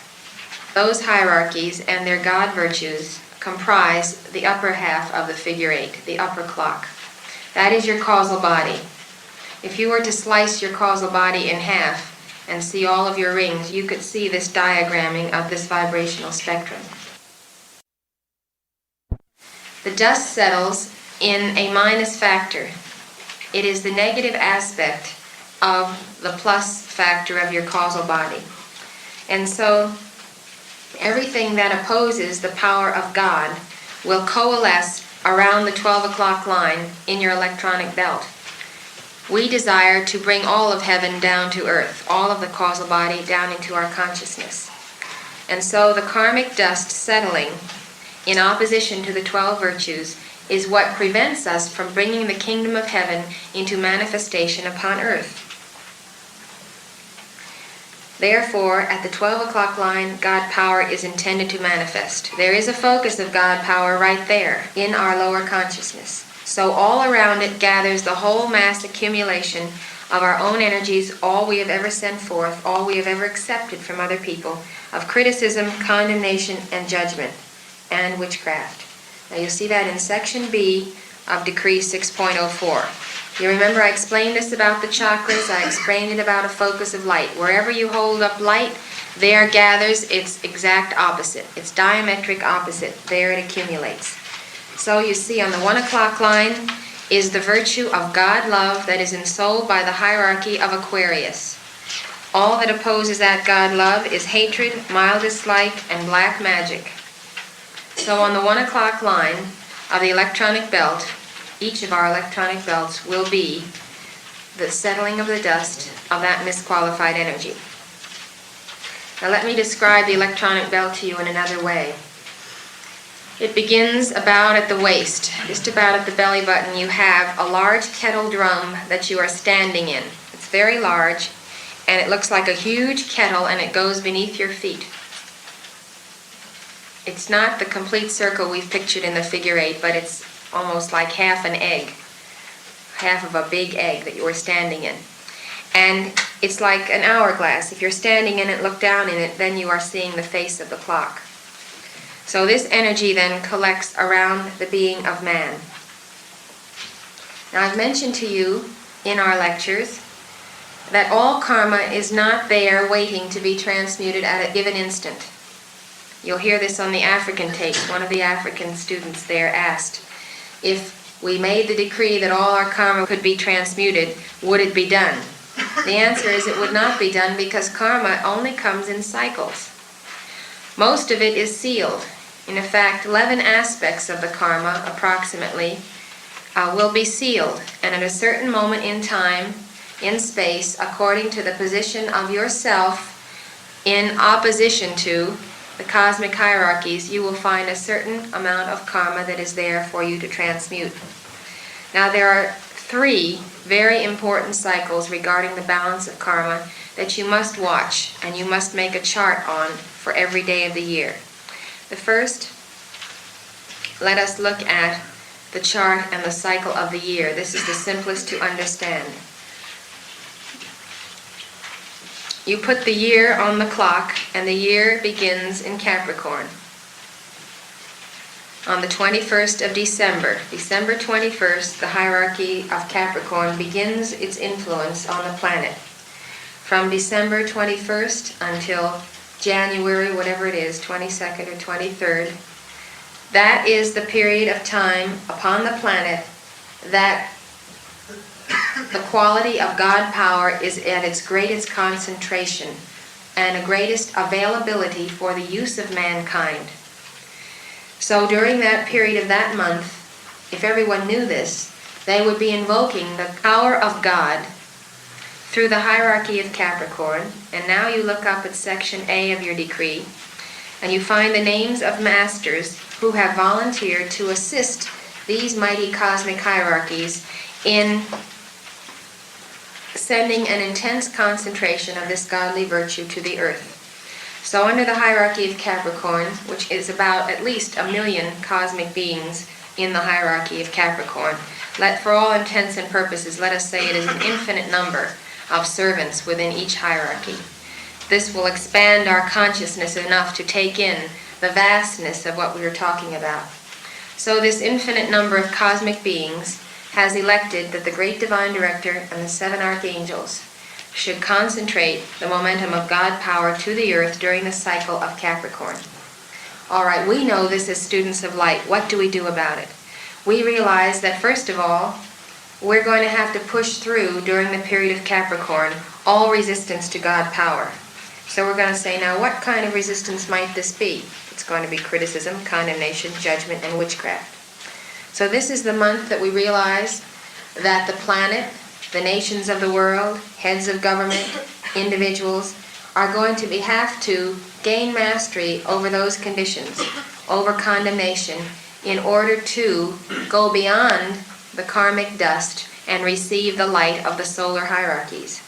Those hierarchies and their God virtues comprise the upper half of the figure 8, the upper clock. That is your causal body. If you were to slice your causal body in half and see all of your rings, you could see this diagramming of this vibrational spectrum. The dust settles in a minus factor. It is the negative aspect of the plus factor of your causal body. And so everything that opposes the power of God will coalesce around the 12 o'clock line in your electronic belt. We desire to bring all of heaven down to earth, all of the causal body down into our consciousness. And so the karmic dust settling in opposition to the 12 virtues is what prevents us from bringing the kingdom of heaven into manifestation upon earth. Therefore, at the 12 o'clock line, God power is intended to manifest. There is a focus of God power right there in our lower consciousness. So all around it gathers the whole mass accumulation of our own energies, all we have ever sent forth, all we have ever accepted from other people, of criticism, condemnation, and judgment, and witchcraft. Now you'll see that in section B of Decree 6.04. You remember I explained this about the chakras, I explained it about a focus of light. Wherever you hold up light, there gathers its exact opposite, its diametric opposite. There it accumulates. So you see on the 1 o'clock line is the virtue of God love that is ensouled by the hierarchy of Aquarius. All that opposes that God love is hatred, mild dislike, and black magic. So on the 1 o'clock line of the electronic belt, each of our electronic belts will be the settling of the dust of that misqualified energy. Now let me describe the electronic belt to you in another way. It begins about at the waist, just about at the belly button. You have a large kettle drum that you are standing in. It's very large, and it looks like a huge kettle, and it goes beneath your feet. It's not the complete circle we've pictured in the figure 8, but it's almost like half an egg, half of a big egg that you were standing in. And it's like an hourglass. If you're standing in it, look down in it, then you are seeing the face of the clock. So this energy then collects around the being of man. Now, I've mentioned to you in our lectures that all karma is not there waiting to be transmuted at a given instant. You'll hear this on the African tapes. One of the African students there asked, if we made the decree that all our karma could be transmuted, would it be done? The answer is it would not be done, because karma only comes in cycles. Most of it is sealed. In fact, 11 aspects of the karma, approximately, will be sealed. And at a certain moment in time, in space, according to the position of yourself in opposition to the cosmic hierarchies, you will find a certain amount of karma that is there for you to transmute. Now, there are 3 very important cycles regarding the balance of karma that you must watch and you must make a chart on for every day of the year. The first, let us look at the chart and the cycle of the year. This is the simplest to understand. You put the year on the clock, and the year begins in Capricorn. On the 21st of December, December 21st, the hierarchy of Capricorn begins its influence on the planet. From December 21st until January, whatever it is, 22nd or 23rd, that is the period of time upon the planet that the quality of God power is at its greatest concentration and the greatest availability for the use of mankind. So during that period of that month, if everyone knew this, they would be invoking the power of God through the hierarchy of Capricorn. And now you look up at section A of your decree, and you find the names of masters who have volunteered to assist these mighty cosmic hierarchies in sending an intense concentration of this godly virtue to the earth. So under the hierarchy of Capricorn, which is about at least 1 million cosmic beings in the hierarchy of Capricorn, for all intents and purposes, let us say it is an infinite number of servants within each hierarchy. This will expand our consciousness enough to take in the vastness of what we are talking about. So this infinite number of cosmic beings has elected that the great divine director and the 7 archangels should concentrate the momentum of God power to the earth during the cycle of Capricorn. All right, we know this as students of light. What do we do about it? We realize that first of all, we're going to have to push through during the period of Capricorn all resistance to God power. So we're going to say, now what kind of resistance might this be? It's going to be criticism, condemnation, judgment, and witchcraft. So this is the month that we realize that the planet, the nations of the world, heads of government, individuals, are going to have to gain mastery over those conditions, over condemnation, in order to go beyond the karmic dust and receive the light of the solar hierarchies.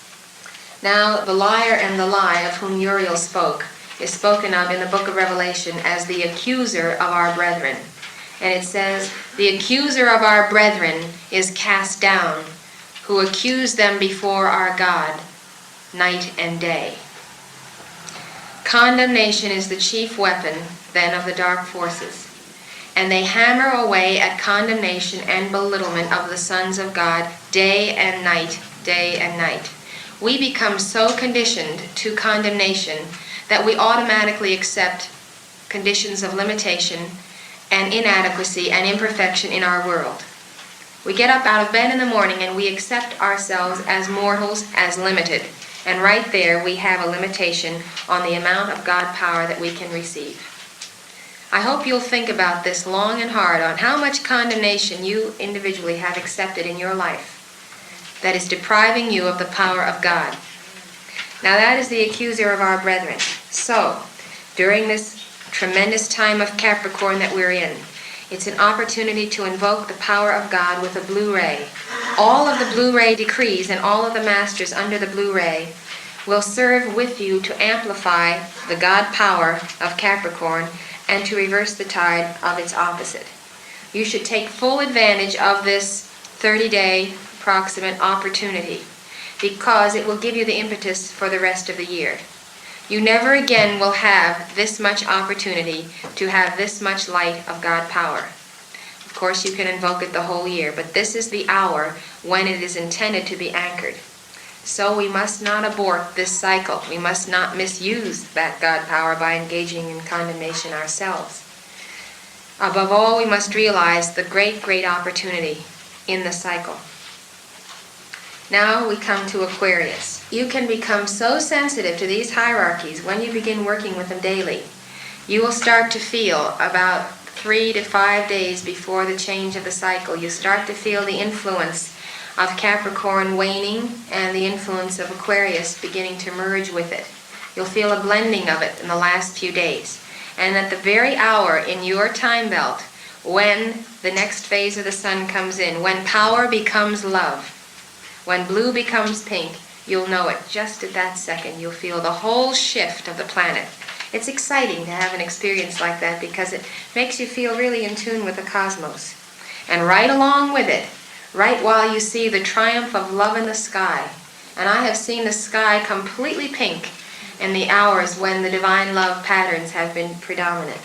Now, the liar and the lie of whom Uriel spoke is spoken of in the book of Revelation as the accuser of our brethren. And it says, the accuser of our brethren is cast down, who accuse them before our God night and day. Condemnation is the chief weapon, then, of the dark forces. And they hammer away at condemnation and belittlement of the sons of God day and night, day and night. We become so conditioned to condemnation that we automatically accept conditions of limitation and inadequacy and imperfection in our world. We get up out of bed in the morning and we accept ourselves as mortals, as limited. And right there we have a limitation on the amount of God power that we can receive. I hope you'll think about this long and hard on how much condemnation you individually have accepted in your life that is depriving you of the power of God. Now that is the accuser of our brethren. So, during this tremendous time of Capricorn that we're in, it's an opportunity to invoke the power of God with a blue ray. All of the blue ray decrees and all of the masters under the blue ray will serve with you to amplify the God power of Capricorn and to reverse the tide of its opposite. You should take full advantage of this 30-day approximate opportunity because it will give you the impetus for the rest of the year. You never again will have this much opportunity to have this much light of God power. Of course, you can invoke it the whole year, but this is the hour when it is intended to be anchored. So we must not abort this cycle. We must not misuse that God power by engaging in condemnation ourselves. Above all, we must realize the great, great opportunity in the cycle. Now we come to Aquarius. You can become so sensitive to these hierarchies when you begin working with them daily. You will start to feel about 3 to 5 days before the change of the cycle. You start to feel the influence of Capricorn waning and the influence of Aquarius beginning to merge with it. You'll feel a blending of it in the last few days. And at the very hour in your time belt when the next phase of the sun comes in, when power becomes love, when blue becomes pink, you'll know it just at that second. You'll feel the whole shift of the planet. It's exciting to have an experience like that because it makes you feel really in tune with the cosmos. And right along with it, right while you see the triumph of love in the sky, and I have seen the sky completely pink in the hours when the divine love patterns have been predominant.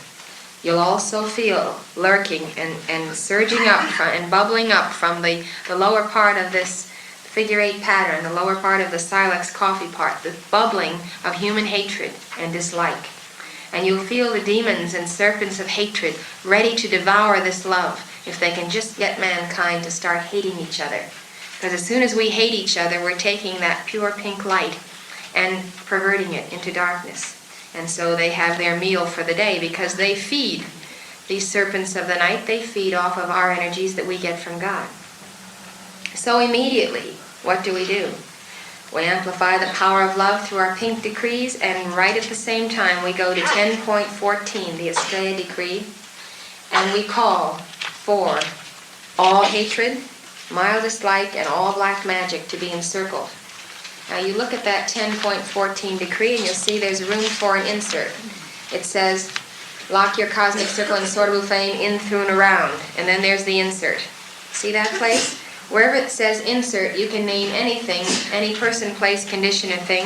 You'll also feel lurking and surging up and bubbling up from the lower part of this figure 8 pattern, the lower part of the silex coffee part, the bubbling of human hatred and dislike. And you'll feel the demons and serpents of hatred ready to devour this love if they can just get mankind to start hating each other. Because as soon as we hate each other, we're taking that pure pink light and perverting it into darkness. And so they have their meal for the day because they feed, these serpents of the night, they feed off of our energies that we get from God. So immediately, what do? We amplify the power of love through our pink decrees, and right at the same time we go to 10.14, the Estrella decree, and we call for all hatred, mild dislike, and all black magic to be encircled. Now you look at that 10.14 decree and you'll see there's room for an insert. It says, lock your cosmic circle and sword of blue flame in, through, and around. And then there's the insert. See that place? Wherever it says insert, you can name anything, any person, place, condition, or thing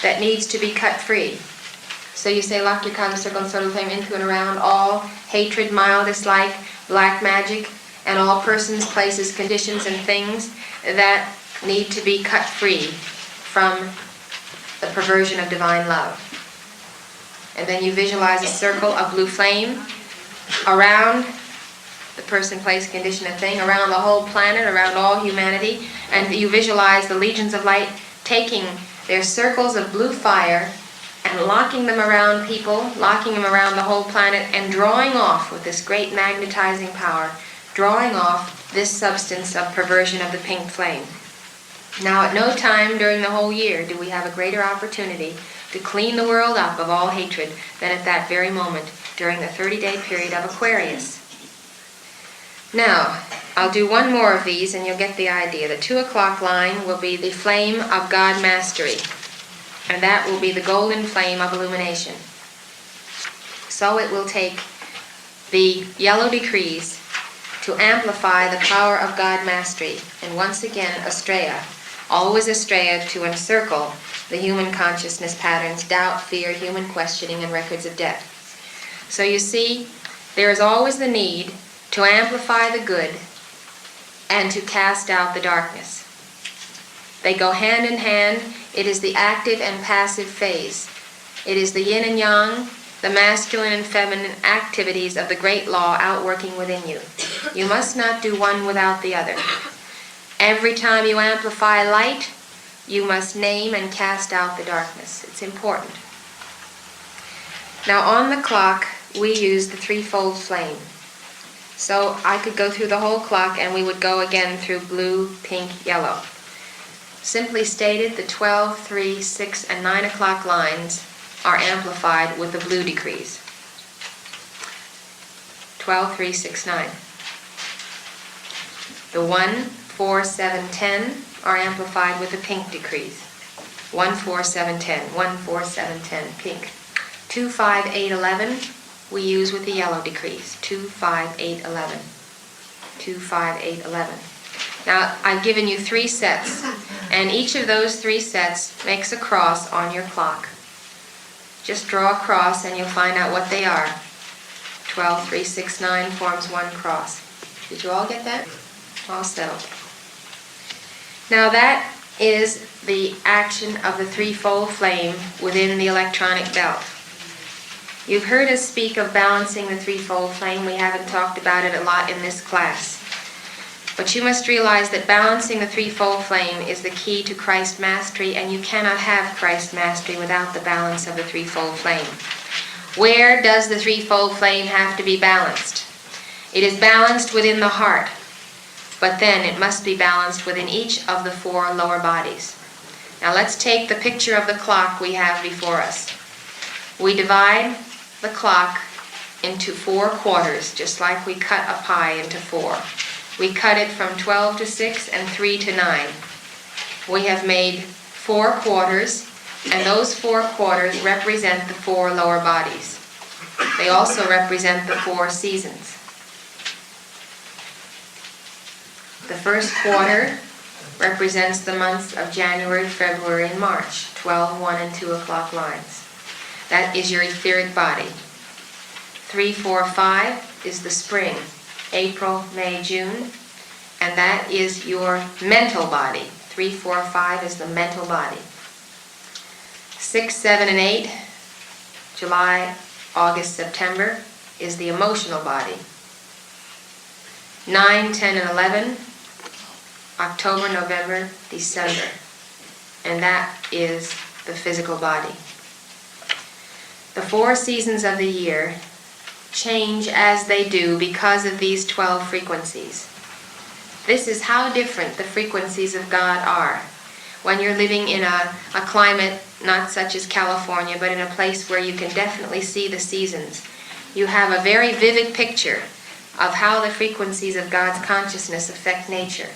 that needs to be cut free. So you say, lock your cosmic circle and sword of blue flame in, through, and around all hatred, mild dislike, black magic, and all persons, places, conditions, and things that need to be cut free from the perversion of divine love. And then you visualize a circle of blue flame around the person, place, condition, and thing, around the whole planet, around all humanity, and you visualize the legions of light taking their circles of blue fire and locking them around people, locking them around the whole planet, and drawing off with this great magnetizing power, drawing off this substance of perversion of the pink flame. Now, at no time during the whole year do we have a greater opportunity to clean the world up of all hatred than at that very moment during the 30-day period of Aquarius. Now, I'll do one more of these and you'll get the idea. The 2 o'clock line will be the flame of God mastery, and that will be the golden flame of illumination. So it will take the yellow decrees to amplify the power of God mastery, and once again, Estrella, always Estrella, to encircle the human consciousness patterns, doubt, fear, human questioning, and records of death. So you see, there is always the need to amplify the good and to cast out the darkness. They go hand in hand. It is the active and passive phase. It is the yin and yang, the masculine and feminine activities of the great law outworking within you. You must not do one without the other. Every time you amplify light, you must name and cast out the darkness. It's important. Now on the clock, we use the threefold flame. So I could go through the whole clock and we would go again through blue, pink, yellow. Simply stated, the 12, 3, 6, and 9 o'clock lines are amplified with the blue decrees. 12, 3, 6, 9. The 1, 4, 7, 10 are amplified with the pink decrees. 14710, 14710, pink. 25811 we use with the yellow decrees. 25811, 25811. Now, I've given you 3 sets, and each of those 3 sets makes a cross on your clock. Just draw a cross and you'll find out what they are. 12, 3, 6, 9 forms one cross. Did you all get that? All settled. Now that is the action of the threefold flame within the electronic belt. You've heard us speak of balancing the threefold flame. We haven't talked about it a lot in this class. But you must realize that balancing the threefold flame is the key to Christ mastery, and you cannot have Christ mastery without the balance of the threefold flame. Where does the threefold flame have to be balanced? It is balanced within the heart, but then it must be balanced within each of the 4 lower bodies. Now let's take the picture of the clock we have before us. We divide the clock into 4 quarters, just like we cut a pie into 4. We cut it from 12 to 6 and 3 to 9. We have made 4 quarters, and those 4 quarters represent the 4 lower bodies. They also represent the 4 seasons. The first quarter represents the months of January, February, and March, 12, 1, and 2 o'clock lines. That is your etheric body. 3, 4, 5 is the spring, April, May, June, and that is your mental body. 3, 4, 5 is the mental body. 6, 7, and 8, July, August, September, is the emotional body. 9, 10, and 11, October, November, December, and that is the physical body. The 4 seasons of the year change as they do because of these 12 frequencies. This is how different the frequencies of God are. When you're living in a climate not such as California, but in a place where you can definitely see the seasons, you have a very vivid picture of how the frequencies of God's consciousness affect nature.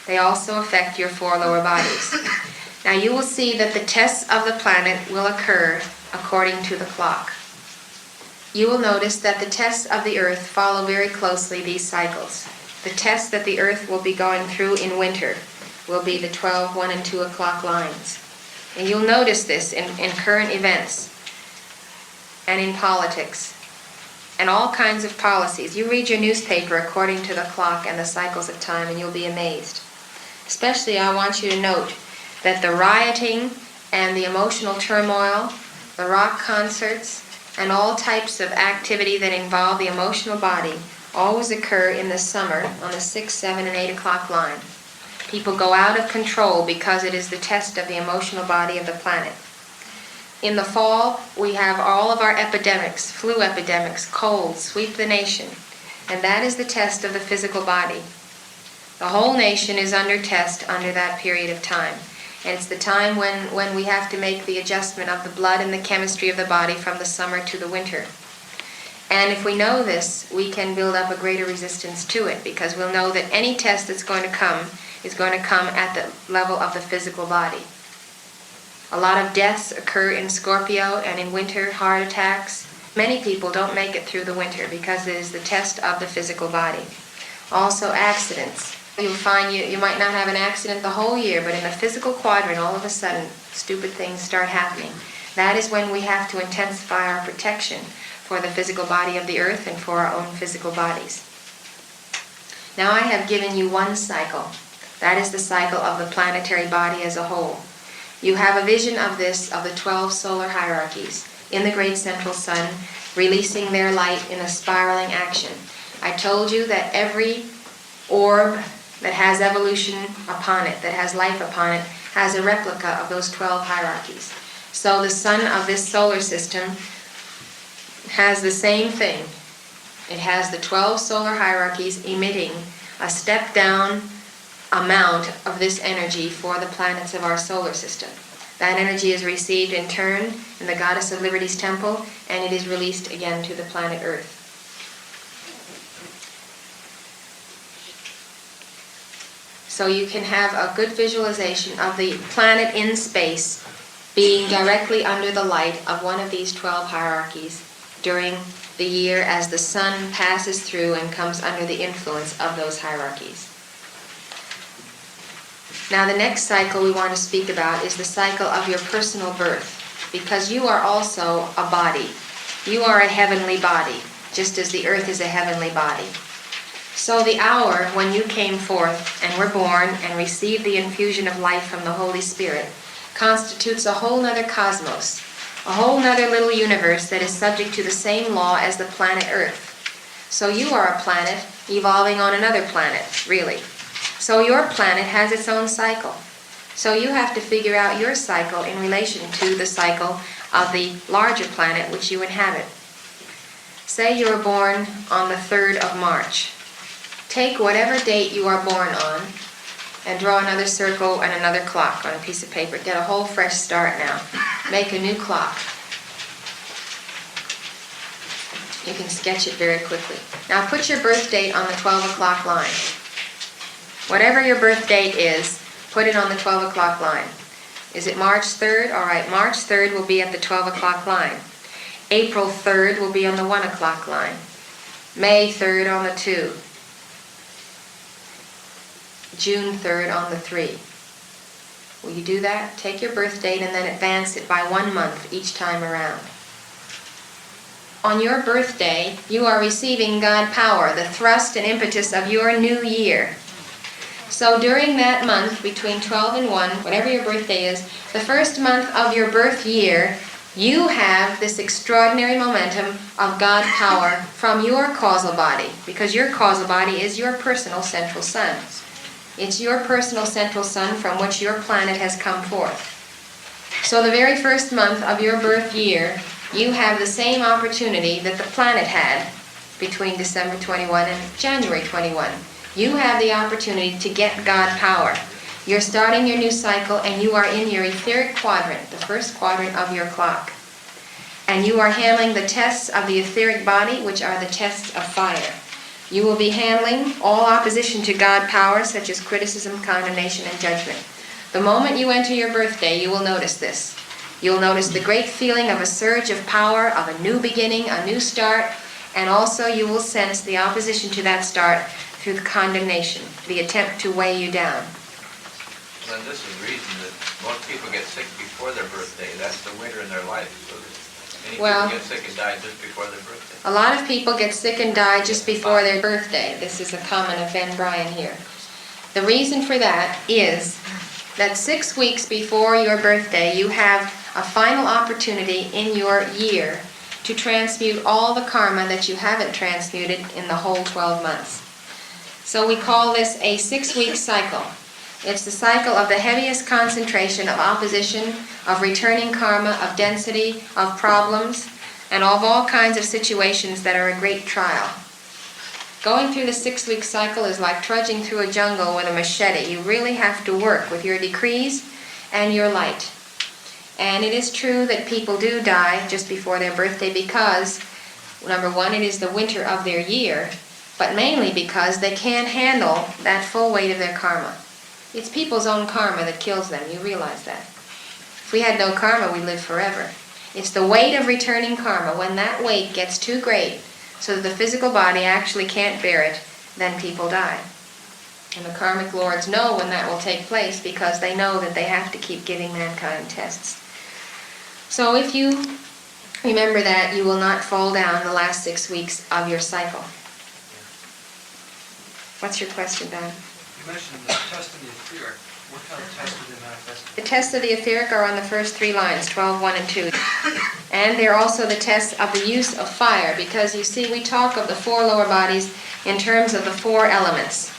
They also affect your 4 lower bodies. Now you will see that the tests of the planet will occur according to the clock. You will notice that the tests of the earth follow very closely these cycles. The test that the earth will be going through in winter will be the 12, 1, and 2 o'clock lines. And you'll notice this in current events and in politics and all kinds of policies. You read your newspaper according to the clock and the cycles of time, and you'll be amazed. Especially, I want you to note that the rioting and the emotional turmoil, the rock concerts, and all types of activity that involve the emotional body always occur in the summer on the 6, 7, and 8 o'clock line. People go out of control because it is the test of the emotional body of the planet. In the fall, we have all of our epidemics, flu epidemics, colds, sweep the nation, and that is the test of the physical body. The whole nation is under test under that period of time. And it's the time when we have to make the adjustment of the blood and the chemistry of the body from the summer to the winter. And if we know this, we can build up a greater resistance to it, because we'll know that any test that's going to come is going to come at the level of the physical body. A lot of deaths occur in Scorpio and in winter, heart attacks. Many people don't make it through the winter because it is the test of the physical body. Also accidents. You'll find you might not have an accident the whole year, but in the physical quadrant, all of a sudden, stupid things start happening. That is when we have to intensify our protection for the physical body of the earth and for our own physical bodies. Now I have given you one cycle. That is the cycle of the planetary body as a whole. You have a vision of this, of the 12 solar hierarchies in the great central sun, releasing their light in a spiraling action. I told you that every orb that has evolution upon it, that has life upon it, has a replica of those 12 hierarchies. So the sun of this solar system has the same thing. It has the 12 solar hierarchies emitting a step down amount of this energy for the planets of our solar system. That energy is received in turn in the Goddess of Liberty's temple, and it is released again to the planet Earth. so you can have a good visualization of the planet in space being directly under the light of one of these 12 hierarchies during the year as the sun passes through and comes under the influence of those hierarchies. Now the next cycle we want to speak about is the cycle of your personal birth, because you are also a body. You are a heavenly body, just as the earth is a heavenly body. So the hour when you came forth and were born and received the infusion of life from the Holy Spirit constitutes a whole nother cosmos, a whole nother little universe that is subject to the same law as the planet Earth. So you are a planet evolving on another planet, really. So your planet has its own cycle. So you have to figure out your cycle in relation to the cycle of the larger planet which you inhabit. Say you were born on the 3rd of March. Take whatever date you are born on and draw another circle and another clock on a piece of paper. Get a whole fresh start now. Make a new clock. You can sketch it very quickly. Now put your birth date on the 12 o'clock line. Whatever your birth date is, put it on the 12 o'clock line. Is it March 3rd? All right, March 3rd will be at the 12 o'clock line. April 3rd will be on the 1 o'clock line. May 3rd on the 2. June 3rd on the 3. Will you do that? Take your birth date and then advance it by 1 month each time around. On your birthday, you are receiving God power, the thrust and impetus of your new year. So during that month, between 12 and 1, whatever your birthday is, the first month of your birth year, you have this extraordinary momentum of God power from your causal body, because your causal body is your personal central sun. It's your personal central sun from which your planet has come forth. So the very first month of your birth year, you have the same opportunity that the planet had between December 21 and January 21. You have the opportunity to get God power. You're starting your new cycle and you are in your etheric quadrant, the first quadrant of your clock. And you are handling the tests of the etheric body, which are the tests of fire. You will be handling all opposition to God power, such as criticism, condemnation, and judgment. The moment you enter your birthday, you will notice this. You'll notice the great feeling of a surge of power, of a new beginning, a new start, and also you will sense the opposition to that start through the condemnation, the attempt to weigh you down. Well, this is the reason that most people get sick before their birthday. That's the winter in their life. So many people get sick and die just before their birthday. A lot of people get sick and die just before their birthday. This is a comment of Ben Bryan here. The reason for that is that 6 weeks before your birthday, you have a final opportunity in your year to transmute all the karma that you haven't transmuted in the whole 12 months. So we call this a 6-week cycle. It's the cycle of the heaviest concentration of opposition, of returning karma, of density, of problems, and of all kinds of situations that are a great trial. Going through the 6-week cycle is like trudging through a jungle with a machete. You really have to work with your decrees and your light. And it is true that people do die just before their birthday because, number one, it is the winter of their year, but mainly because they can't handle that full weight of their karma. It's people's own karma that kills them. You realize that. If we had no karma, we'd live forever. It's the weight of returning karma. When that weight gets too great so that the physical body actually can't bear it, then people die. And the karmic lords know when that will take place because they know that they have to keep giving mankind tests. So if you remember that, you will not fall down the last 6 weeks of your cycle. What's your question, Don? You mentioned the test of the etheric. What kind of test do they manifest? The tests of the etheric are on the first 3 lines, 12, 1, and 2. And they're also the tests of the use of fire, because you see, we talk of the 4 lower bodies in terms of the 4 elements.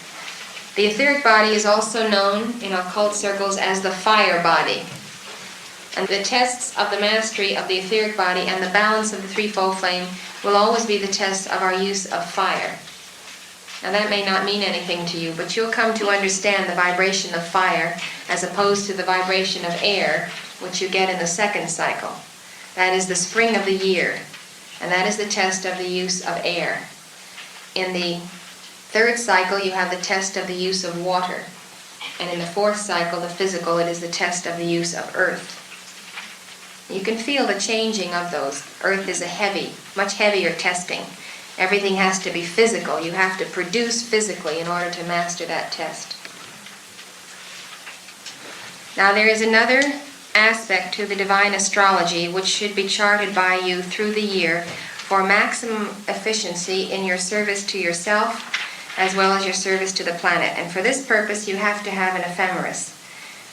The etheric body is also known in occult circles as the fire body. And the tests of the mastery of the etheric body and the balance of the threefold flame will always be the tests of our use of fire. Now that may not mean anything to you, but you'll come to understand the vibration of fire as opposed to the vibration of air, which you get in the second cycle. That is the spring of the year, and that is the test of the use of air. In the third cycle, you have the test of the use of water. And in the fourth cycle, the physical, it is the test of the use of earth. You can feel the changing of those. Earth is a heavy, much heavier testing. Everything has to be physical. You have to produce physically in order to master that test. Now there is another aspect to the divine astrology which should be charted by you through the year for maximum efficiency in your service to yourself as well as your service to the planet. And for this purpose you have to have an ephemeris.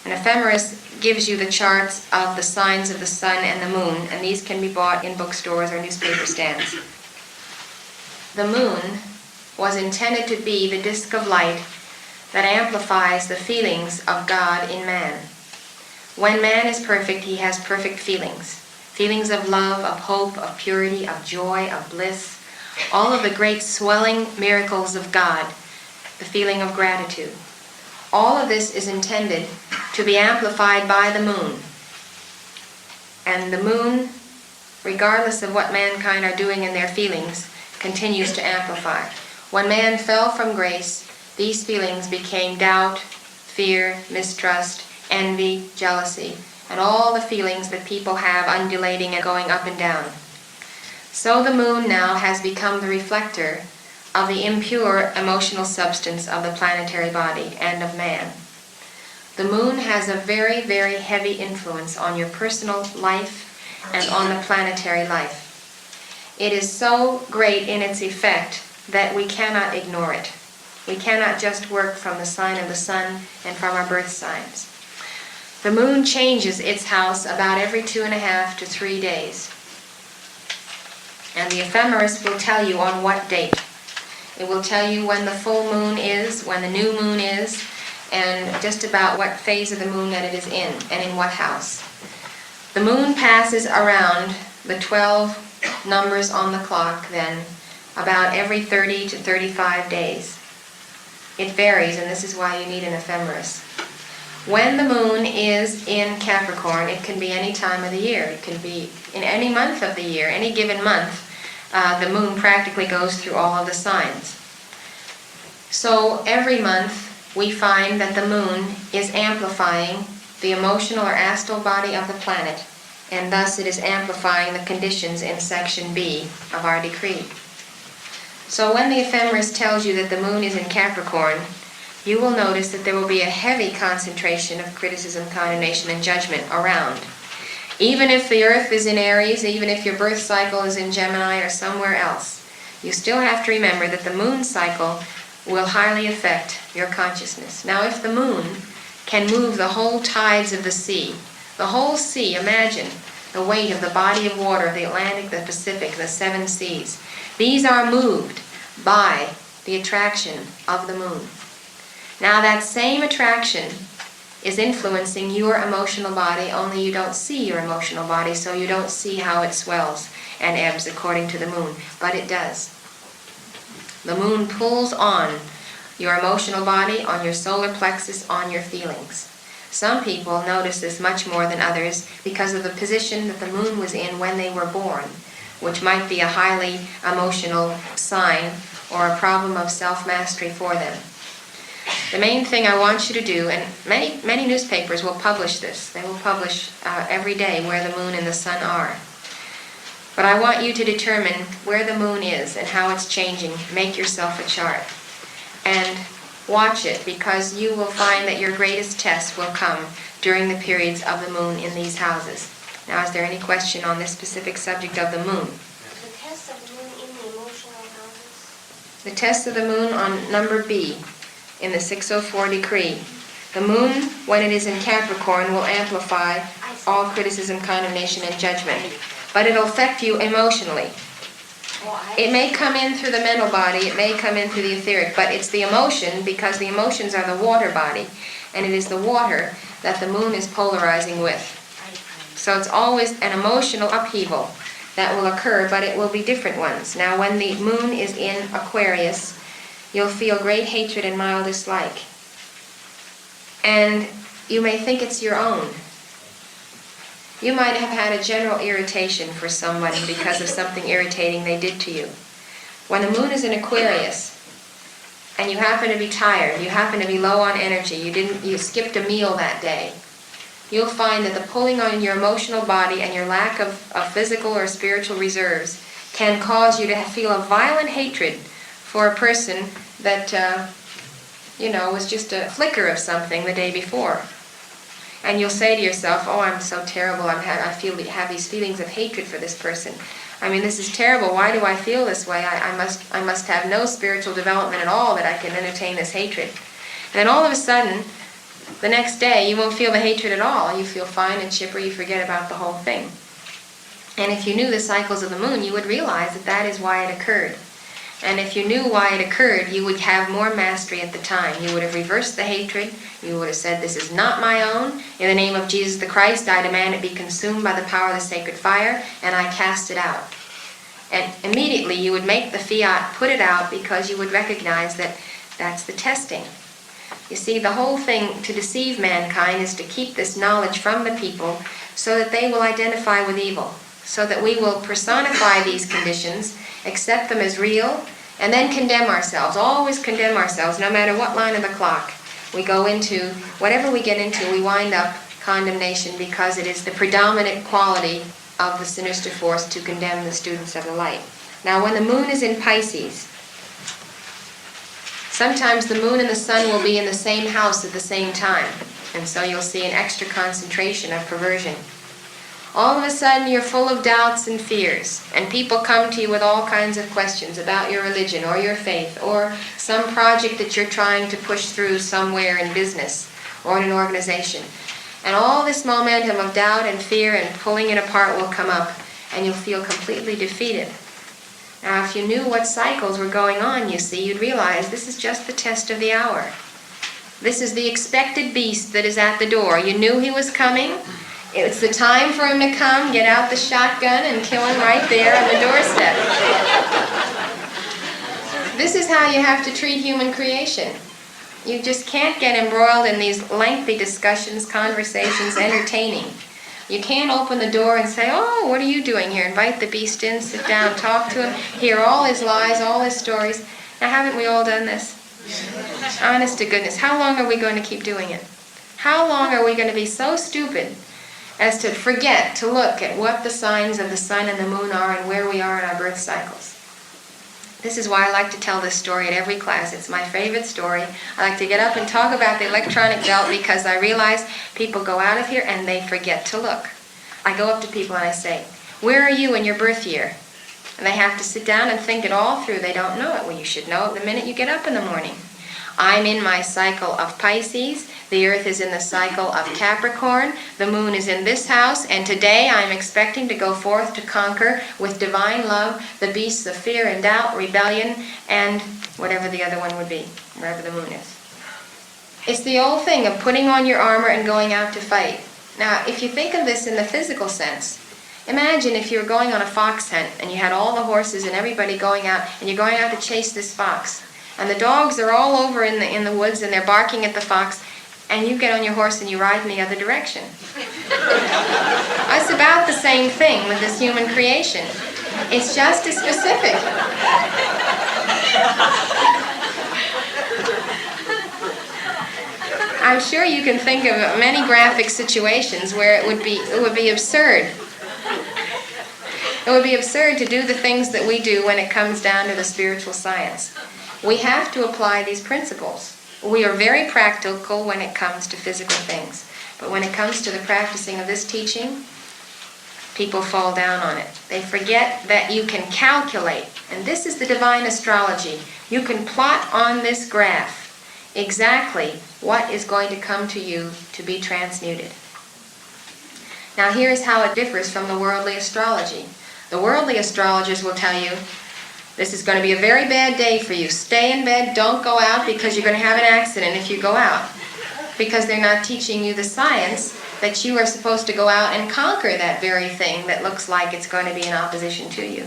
An ephemeris gives you the charts of the signs of the sun and the moon, and these can be bought in bookstores or newspaper stands. The moon was intended to be the disk of light that amplifies the feelings of God in man. When man is perfect, he has perfect feelings. Feelings of love, of hope, of purity, of joy, of bliss. All of the great swelling miracles of God. The feeling of gratitude. All of this is intended to be amplified by the moon. And the moon, regardless of what mankind are doing in their feelings, continues to amplify. When man fell from grace, these feelings became doubt, fear, mistrust, envy, jealousy, and all the feelings that people have undulating and going up and down. So the moon now has become the reflector of the impure emotional substance of the planetary body and of man. The moon has a very, very heavy influence on your personal life and on the planetary life. It is so great in its effect that we cannot ignore it. We cannot just work from the sign of the sun and from our birth signs. The moon changes its house about every 2.5 to 3 days. And the ephemeris will tell you on what date. It will tell you when the full moon is, when the new moon is, and just about what phase of the moon that it is in, and in what house. The moon passes around the 12 numbers on the clock then about every 30 to 35 days. It varies, and this is why you need an ephemeris. When the moon is in Capricorn, it can be any time of the year. It can be in any month of the year, any given month. The moon practically goes through all of the signs. So every month we find that the moon is amplifying the emotional or astral body of the planet, and thus it is amplifying the conditions in section B of our decree. So when the ephemeris tells you that the moon is in Capricorn, you will notice that there will be a heavy concentration of criticism, condemnation, and judgment around. Even if the earth is in Aries, even if your birth cycle is in Gemini or somewhere else, you still have to remember that the moon cycle will highly affect your consciousness. Now, if the moon can move the whole tides of the sea, imagine the weight of the body of water, the Atlantic, the Pacific, the 7 seas. These are moved by the attraction of the moon. Now, that same attraction is influencing your emotional body, only you don't see your emotional body, so you don't see how it swells and ebbs according to the moon, but it does. The moon pulls on your emotional body, on your solar plexus, on your feelings. Some people notice this much more than others because of the position that the moon was in when they were born, which might be a highly emotional sign or a problem of self-mastery for them. The main thing I want you to do, and many newspapers will publish this. They will publish every day where the moon and the sun are. But I want you to determine where the moon is and how it's changing. Make yourself a chart. And watch it, because you will find that your greatest test will come during the periods of the moon in these houses. Now, is there any question on this specific subject of the moon? The test of the moon in the emotional houses? The test of the moon on number B in the 604 decree. The moon, when it is in Capricorn, will amplify all criticism, condemnation, and judgment. But it'll affect you emotionally. It may come in through the mental body, it may come in through the etheric, but it's the emotion, because the emotions are the water body, and it is the water that the moon is polarizing with. So it's always an emotional upheaval that will occur, but it will be different ones. Now, when the moon is in Aquarius, you'll feel great hatred and mild dislike. And you may think it's your own. You might have had a general irritation for somebody because of something irritating they did to you. When the moon is in Aquarius, and you happen to be tired, you happen to be low on energy, you skipped a meal that day, you'll find that the pulling on your emotional body and your lack of physical or spiritual reserves can cause you to feel a violent hatred for a person that, was just a flicker of something the day before. And you'll say to yourself, oh, I'm so terrible, I have these feelings of hatred for this person. I mean, this is terrible. Why do I feel this way? I must have no spiritual development at all that I can entertain this hatred. And then all of a sudden, the next day, you won't feel the hatred at all. You feel fine and chipper. You forget about the whole thing. And if you knew the cycles of the moon, you would realize that that is why it occurred. And if you knew why it occurred, you would have more mastery at the time. You would have reversed the hatred. You would have said, this is not my own. In the name of Jesus the Christ, I demand it be consumed by the power of the sacred fire, and I cast it out. And immediately you would make the fiat put it out, because you would recognize that that's the testing. You see, the whole thing to deceive mankind is to keep this knowledge from the people so that they will identify with evil, so that we will personify these conditions, accept them as real, and then condemn ourselves. Always condemn ourselves, no matter what line of the clock we go into. Whatever we get into, we wind up condemnation, because it is the predominant quality of the sinister force to condemn the students of the light. Now, when the moon is in Pisces, sometimes the moon and the sun will be in the same house at the same time, and so you'll see an extra concentration of perversion. All of a sudden, you're full of doubts and fears, and people come to you with all kinds of questions about your religion or your faith or some project that you're trying to push through somewhere in business or in an organization. And all this momentum of doubt and fear and pulling it apart will come up, and you'll feel completely defeated. Now, if you knew what cycles were going on, you see, you'd realize this is just the test of the hour. This is the expected beast that is at the door. You knew he was coming. It's the time for him to come, get out the shotgun, and kill him right there on the doorstep. This is how you have to treat human creation. You just can't get embroiled in these lengthy discussions, conversations, entertaining. You can't open the door and say, oh, what are you doing here? Invite the beast in, sit down, talk to him, hear all his lies, all his stories. Now, haven't we all done this? Honest to goodness, how long are we going to keep doing it? How long are we going to be so stupid as to forget to look at what the signs of the sun and the moon are and where we are in our birth cycles? This is why I like to tell this story at every class. It's my favorite story. I like to get up and talk about the electronic belt, because I realize people go out of here and they forget to look. I go up to people and I say, where are you in your birth year? And they have to sit down and think it all through. They don't know it. Well, you should know it the minute you get up in the morning. I'm in my cycle of Pisces. The earth is in the cycle of Capricorn. The moon is in this house. And today I'm expecting to go forth to conquer with divine love the beasts of fear and doubt, rebellion, and whatever the other one would be, wherever the moon is. It's the old thing of putting on your armor and going out to fight. Now, if you think of this in the physical sense, imagine if you were going on a fox hunt and you had all the horses and everybody going out, and you're going out to chase this fox. And the dogs are all over in the woods, and they're barking at the fox, and you get on your horse and you ride in the other direction. It's about the same thing with this human creation. It's just as specific. I'm sure you can think of many graphic situations where it would be absurd. It would be absurd to do the things that we do when it comes down to the spiritual science. We have to apply these principles. We are very practical when it comes to physical things. But when it comes to the practicing of this teaching, people fall down on it. They forget that you can calculate. And this is the divine astrology. You can plot on this graph exactly what is going to come to you to be transmuted. Now here's how it differs from the worldly astrology. The worldly astrologers will tell you, this is going to be a very bad day for you. Stay in bed, don't go out, because you're going to have an accident if you go out. Because they're not teaching you the science that you are supposed to go out and conquer that very thing that looks like it's going to be in opposition to you.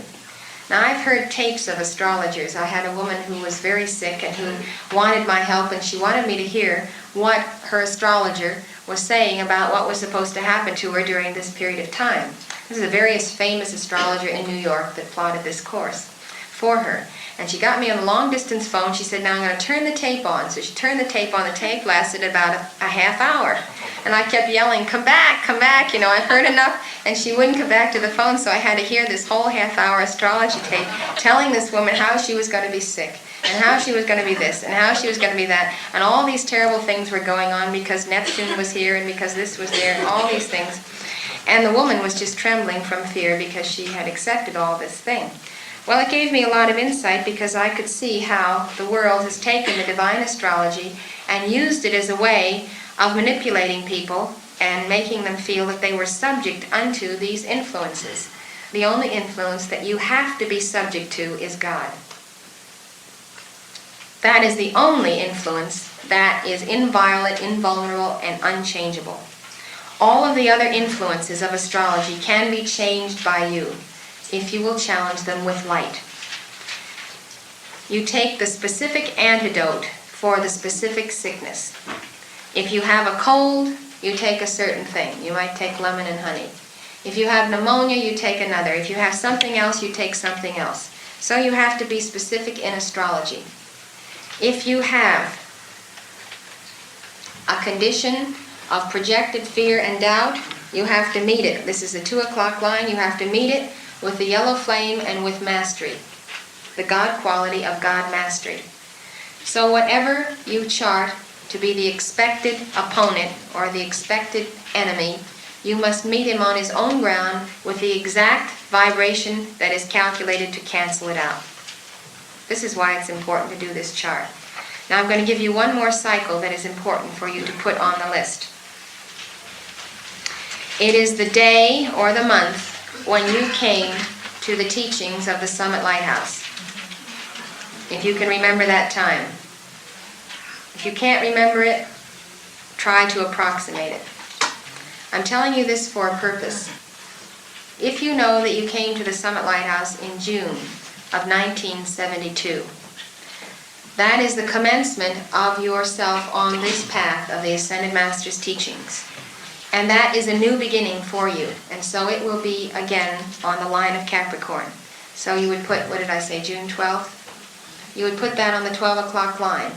Now, I've heard tapes of astrologers. I had a woman who was very sick and who wanted my help, and she wanted me to hear what her astrologer was saying about what was supposed to happen to her during this period of time. This is a very famous astrologer in New York that plotted this course. for her. And she got me on a long-distance phone. She said, now I'm going to turn the tape on. So she turned the tape on. The tape lasted about a half hour. And I kept yelling, come back, you know, I've heard enough. And she wouldn't come back to the phone, so I had to hear this whole half-hour astrology tape telling this woman how she was going to be sick, and how she was going to be this, and how she was going to be that. And all these terrible things were going on because Neptune was here, and because this was there, and all these things. And the woman was just trembling from fear because she had accepted all this thing. Well, it gave me a lot of insight because I could see how the world has taken the divine astrology and used it as a way of manipulating people and making them feel that they were subject unto these influences. The only influence that you have to be subject to is God. That is the only influence that is inviolate, invulnerable, and unchangeable. All of the other influences of astrology can be changed by you if you will challenge them with light. You take the specific antidote for the specific sickness. If you have a cold, you take a certain thing. You might take lemon and honey. If you have pneumonia, you take another. If you have something else, you take something else. So you have to be specific in astrology. If you have a condition of projected fear and doubt, you have to meet it. This is the 2 o'clock line. You have to meet it with the yellow flame and with mastery, the God quality of God mastery. So whatever you chart to be the expected opponent or the expected enemy, you must meet him on his own ground with the exact vibration that is calculated to cancel it out. This is why it's important to do this chart. Now I'm going to give you one more cycle that is important for you to put on the list. It is the day or the month when you came to the teachings of the Summit Lighthouse. If you can remember that time. If you can't remember it, try to approximate it. I'm telling you this for a purpose. If you know that you came to the Summit Lighthouse in June of 1972, that is the commencement of yourself on this path of the Ascended Master's teachings. And that is a new beginning for you. And so it will be again on the line of Capricorn. So you would put, what did I say, June 12th? You would put that on the 12 o'clock line.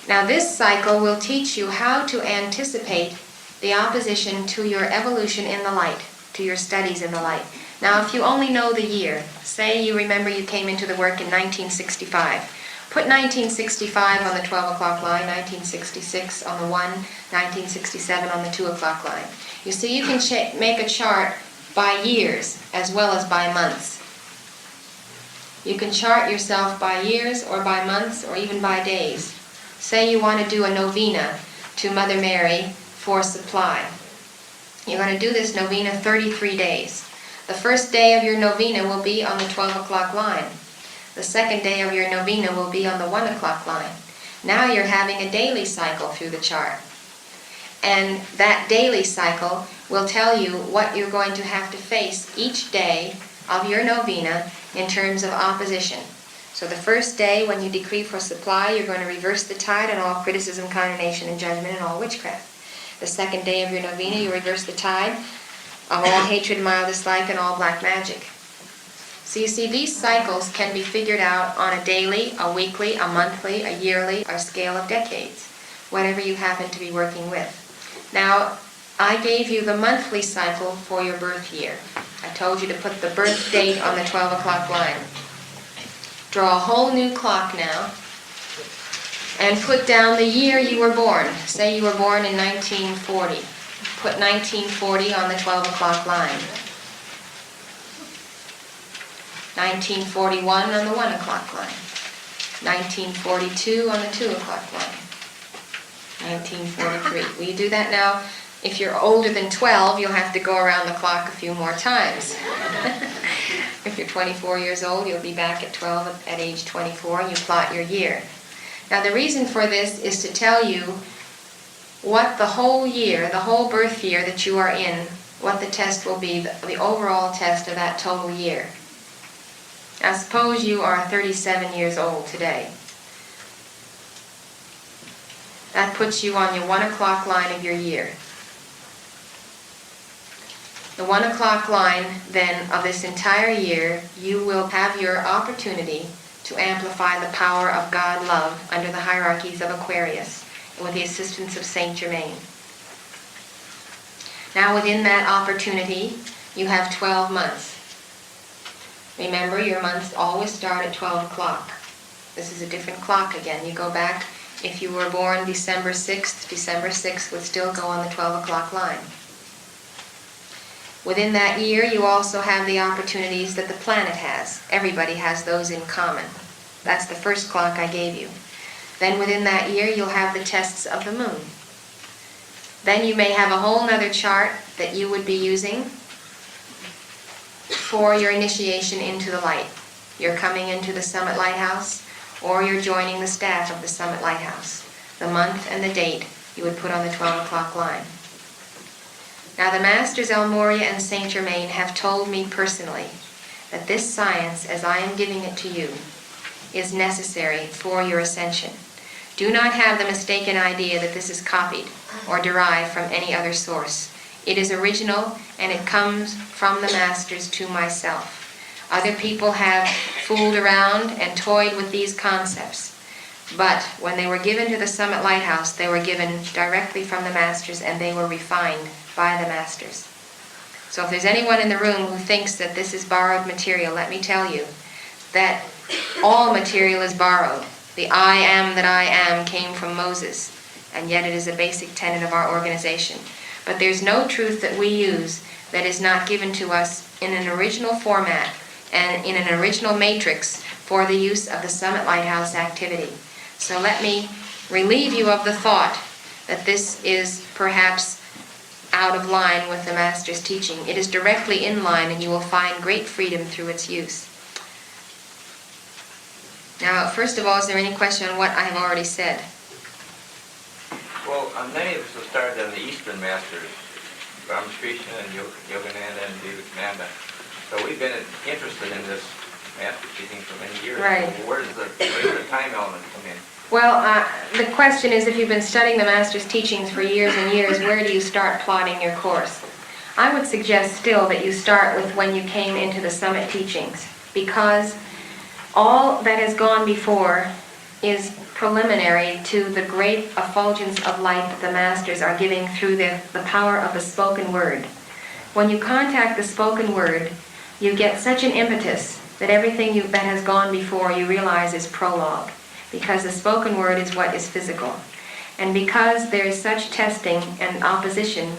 Now this cycle will teach you how to anticipate the opposition to your evolution in the light, to your studies in the light. Now if you only know the year, say you remember you came into the work in 1965. Put 1965 on the 12 o'clock line, 1966 on the 1, 1967 on the 2 o'clock line. You see, you can make a chart by years as well as by months. You can chart yourself by years or by months or even by days. Say you want to do a novena to Mother Mary for supply. You're going to do this novena 33 days. The first day of your novena will be on the 12 o'clock line. The second day of your novena will be on the 1 o'clock line. Now you're having a daily cycle through the chart. And that daily cycle will tell you what you're going to have to face each day of your novena in terms of opposition. So the first day when you decree for supply, you're going to reverse the tide on all criticism, condemnation, and judgment and all witchcraft. The second day of your novena, you reverse the tide of all hatred, mild dislike, and all black magic. So you see, these cycles can be figured out on a daily, a weekly, a monthly, a yearly, or scale of decades, whatever you happen to be working with. Now, I gave you the monthly cycle for your birth year. I told you to put the birth date on the 12 o'clock line. Draw a whole new clock now, and put down the year you were born. Say you were born in 1940. Put 1940 on the 12 o'clock line. 1941 on the 1 o'clock line. 1942 on the 2 o'clock line. 1943. Will you do that now? If you're older than 12, you'll have to go around the clock a few more times. If you're 24 years old, you'll be back at 12 at age 24, and you plot your year. Now the reason for this is to tell you what the whole year, the whole birth year that you are in, what the test will be, the overall test of that total year. Now suppose you are 37 years old today. That puts you on your 1 o'clock line of your year. The The 1 o'clock line, then, of this entire year, you will have your opportunity to amplify the power of God love under the hierarchies of Aquarius with the assistance of Saint Germain. Now, within that opportunity, you have 12 months. Remember, your months always start at 12 o'clock. This is a different clock again. You go back, if you were born December 6th would still go on the 12 o'clock line. Within that year, you also have the opportunities that the planet has. Everybody has those in common. That's the first clock I gave you. Then within that year, you'll have the tests of the moon. Then you may have a whole nother chart that you would be using for your initiation into the light. You're coming into the Summit Lighthouse, or you're joining the staff of the Summit Lighthouse. The month and the date you would put on the 12 o'clock line. Now, the Masters El Morya and Saint Germain have told me personally that this science, as I am giving it to you, is necessary for your ascension. Do not have the mistaken idea that this is copied or derived from any other source. It is original, and it comes from the Masters to myself. Other people have fooled around and toyed with these concepts, but when they were given to the Summit Lighthouse, they were given directly from the Masters, and they were refined by the Masters. So if there's anyone in the room who thinks that this is borrowed material, let me tell you that all material is borrowed. The I am that I am came from Moses, and yet it is a basic tenet of our organization. But there's no truth that we use that is not given to us in an original format and in an original matrix for the use of the Summit Lighthouse activity. So let me relieve you of the thought that this is perhaps out of line with the Master's teaching. It is directly in line, and you will find great freedom through its use. Now, first of all, is there any question on what I have already said? Well, many of us have started on the Eastern Masters, Brahma Krishna and Yogananda and Vivekananda. So we've been interested in this Master teaching for many years. Right. So where does the time element come in? Well, the question is, if you've been studying the Master's teachings for years and years, where do you start plotting your course? I would suggest still that you start with when you came into the Summit teachings, because all that has gone before is preliminary to the great effulgence of light that the Masters are giving through the power of the spoken word. When you contact the spoken word, you get such an impetus that everything that has gone before you realize is prologue, because the spoken word is what is physical. And because there is such testing and opposition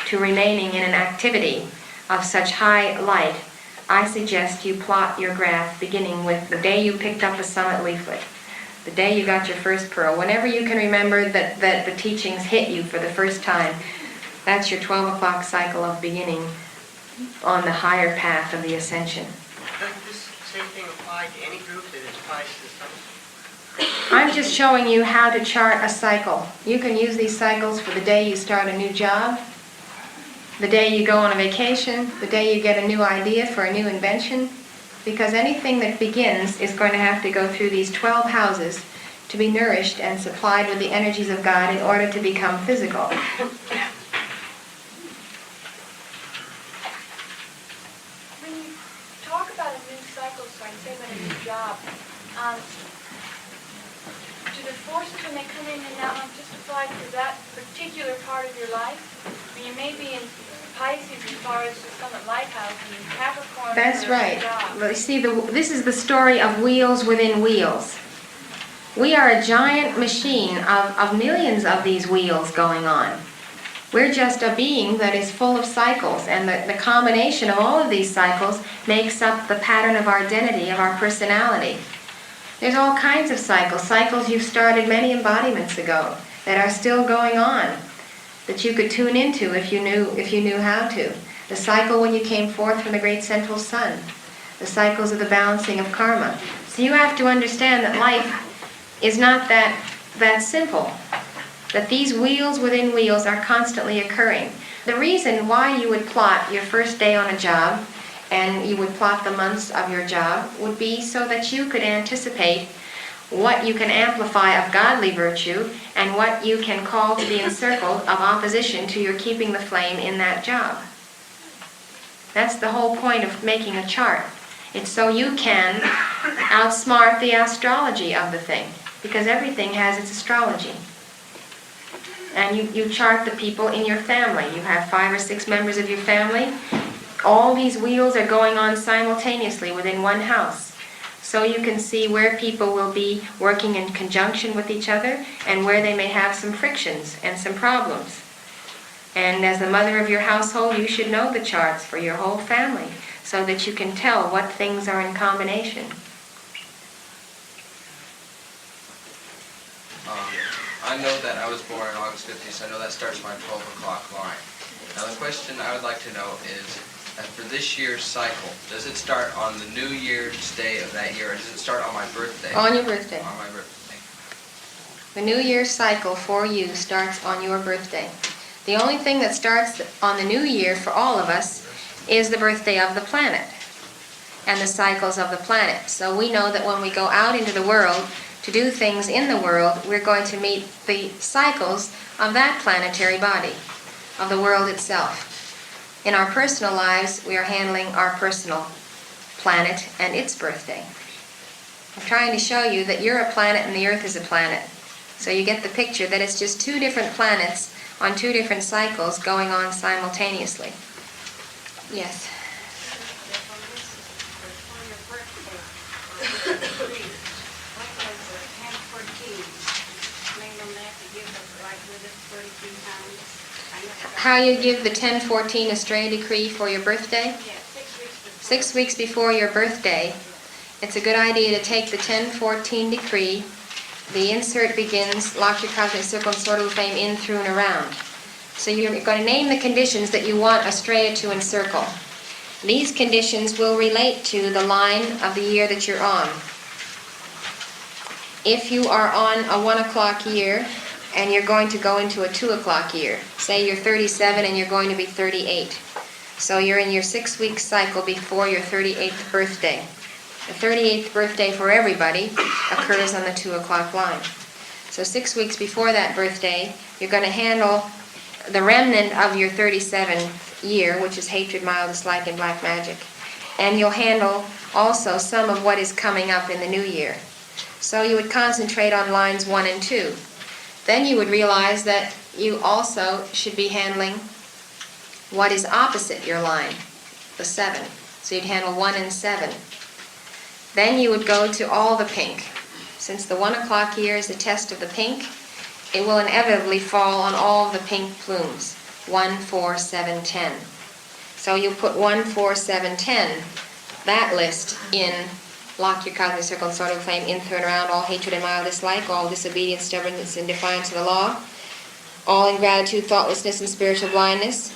to remaining in an activity of such high light, I suggest you plot your graph beginning with the day you picked up a Summit leaflet, the day you got your first pearl. Whenever you can remember that the teachings hit you for the first time, that's your 12 o'clock cycle of beginning on the higher path of the ascension. Doesn't this same thing apply to any group that is applies to the Summit? I'm just showing you how to chart a cycle. You can use these cycles for the day you start a new job, the day you go on a vacation, the day you get a new idea for a new invention, because anything that begins is going to have to go through these 12 houses to be nourished and supplied with the energies of God in order to become physical. When you talk about a new cycle, so I say about a new job, do the forces when they come in and out just apply to that particular part of your life? I mean, you may be in Pisces as far as the Summit Lighthouse, and in Capricorn. That's for right. your job. Well, you see, this is the story of wheels within wheels. We are a giant machine of millions of these wheels going on. We're just a being that is full of cycles, and the combination of all of these cycles makes up the pattern of our identity, of our personality. There's all kinds of cycles you've started many embodiments ago that are still going on, that you could tune into if you knew how to. The cycle when you came forth from the great central sun, the cycles of the balancing of karma. So you have to understand that life is not that simple, that these wheels within wheels are constantly occurring. The reason why you would plot your first day on a job and you would plot the months of your job would be so that you could anticipate what you can amplify of godly virtue and what you can call to be encircled of opposition to your keeping the flame in that job. That's the whole point of making a chart. It's so you can outsmart the astrology of the thing, because everything has its astrology. And you chart the people in your family. You have 5 or 6 members of your family. All these wheels are going on simultaneously within one house. So you can see where people will be working in conjunction with each other and where they may have some frictions and some problems. And as the mother of your household, you should know the charts for your whole family so that you can tell what things are in combination. I know that I was born on August 15th, so I know that starts my 12 o'clock line. Now the question I would like to know is, for this year's cycle, does it start on the New Year's Day of that year, or does it start on my birthday? On your birthday. On my birthday. The New Year's cycle for you starts on your birthday. The only thing that starts on the New Year for all of us is the birthday of the planet and the cycles of the planet. So we know that when we go out into the world to do things in the world, we're going to meet the cycles of that planetary body, of the world itself. In our personal lives, we are handling our personal planet and its birthday. I'm trying to show you that you're a planet and the Earth is a planet. So you get the picture that it's just 2 different planets on 2 different cycles going on simultaneously. Yes? How you give the 1014 Astray decree for your birthday? 6 weeks before your birthday, it's a good idea to take the 1014 decree. The insert begins, lock your cosmic circle and sword of flame in, through, and around. So you're going to name the conditions that you want Astrea to encircle. These conditions will relate to the line of the year that you're on. If you are on a 1 o'clock year, and you're going to go into a 2 o'clock year. Say you're 37 and you're going to be 38. So you're in your 6-week cycle before your 38th birthday. The 38th birthday for everybody occurs on the 2 o'clock line. So 6 weeks before that birthday, you're going to handle the remnant of your 37th year, which is hatred, mild dislike, and black magic. And you'll handle also some of what is coming up in the new year. So you would concentrate on lines 1 and 2. Then you would realize that you also should be handling what is opposite your line, the 7. So you'd handle 1 and 7. Then you would go to all the pink. Since the 1 o'clock year is the test of the pink, it will inevitably fall on all the pink plumes. 1, 4, 7, 10. So you'll put 1, 4, 7, 10, that list in lock your cosmic circle and sword of flame in, through, and around, all hatred and mild dislike, all disobedience, stubbornness, and defiance of the law, all ingratitude, thoughtlessness, and spiritual blindness,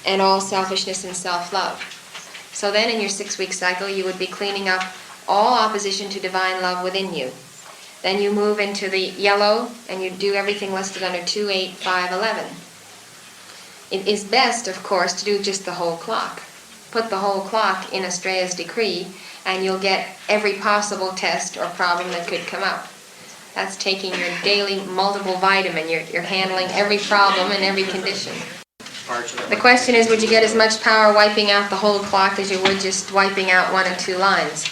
and all selfishness and self-love. So then in your 6-week cycle, you would be cleaning up all opposition to divine love within you. Then you move into the yellow, and you do everything listed under 2, 8, 5, 11. It is best, of course, to do just the whole clock. Put the whole clock in Astrea's decree, and you'll get every possible test or problem that could come up. That's taking your daily multiple vitamin. You're handling every problem and every condition. The question is, would you get as much power wiping out the whole clock as you would just wiping out 1 and 2 lines?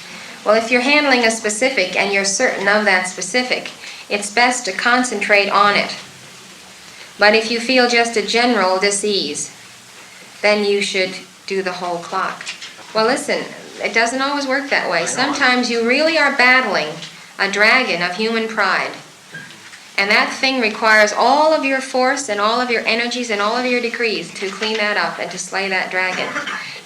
Well, if you're handling a specific and you're certain of that specific, it's best to concentrate on it. But if you feel just a general dis-ease, then you should do the whole clock. Well, listen, it doesn't always work that way. Sometimes you really are battling a dragon of human pride. And that thing requires all of your force and all of your energies and all of your decrees to clean that up and to slay that dragon.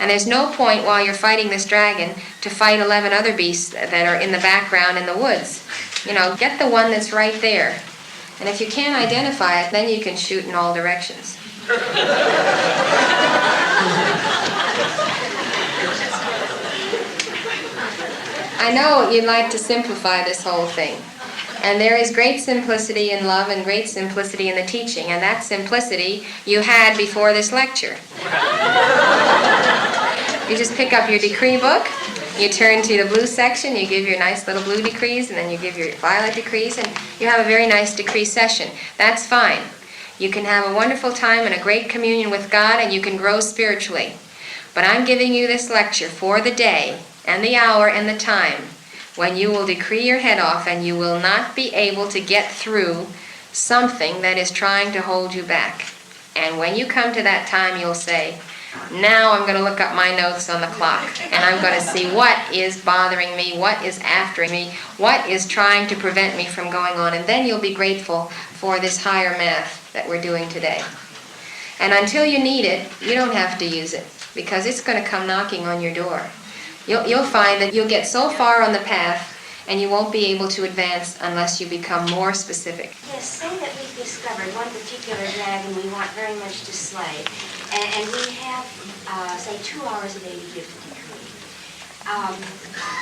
And there's no point while you're fighting this dragon to fight 11 other beasts that are in the background in the woods. You know, get the one that's right there. And if you can't identify it, then you can shoot in all directions. I know you'd like to simplify this whole thing. And there is great simplicity in love and great simplicity in the teaching. And that simplicity you had before this lecture. You just pick up your decree book, you turn to the blue section, you give your nice little blue decrees, and then you give your violet decrees, and you have a very nice decree session. That's fine. You can have a wonderful time and a great communion with God, and you can grow spiritually. But I'm giving you this lecture for the day and the hour and the time when you will decree your head off and you will not be able to get through something that is trying to hold you back. And when you come to that time, you'll say, now I'm going to look up my notes on the clock and I'm going to see what is bothering me, what is after me, what is trying to prevent me from going on. And then you'll be grateful for this higher math that we're doing today. And until you need it, you don't have to use it, because it's going to come knocking on your door. You'll find that you'll get so far on the path and you won't be able to advance unless you become more specific. Yes, say that we've discovered one particular dragon we want very much to slay, and we have, say, 2 hours a day to give the decree.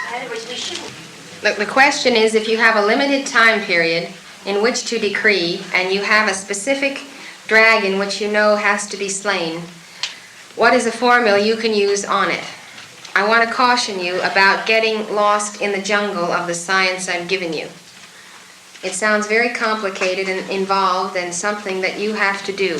In other words, we shouldn't... The question is, if you have a limited time period in which to decree, and you have a specific dragon which you know has to be slain, what is a formula you can use on it? I want to caution you about getting lost in the jungle of the science I've given you. It sounds very complicated and involved and something that you have to do.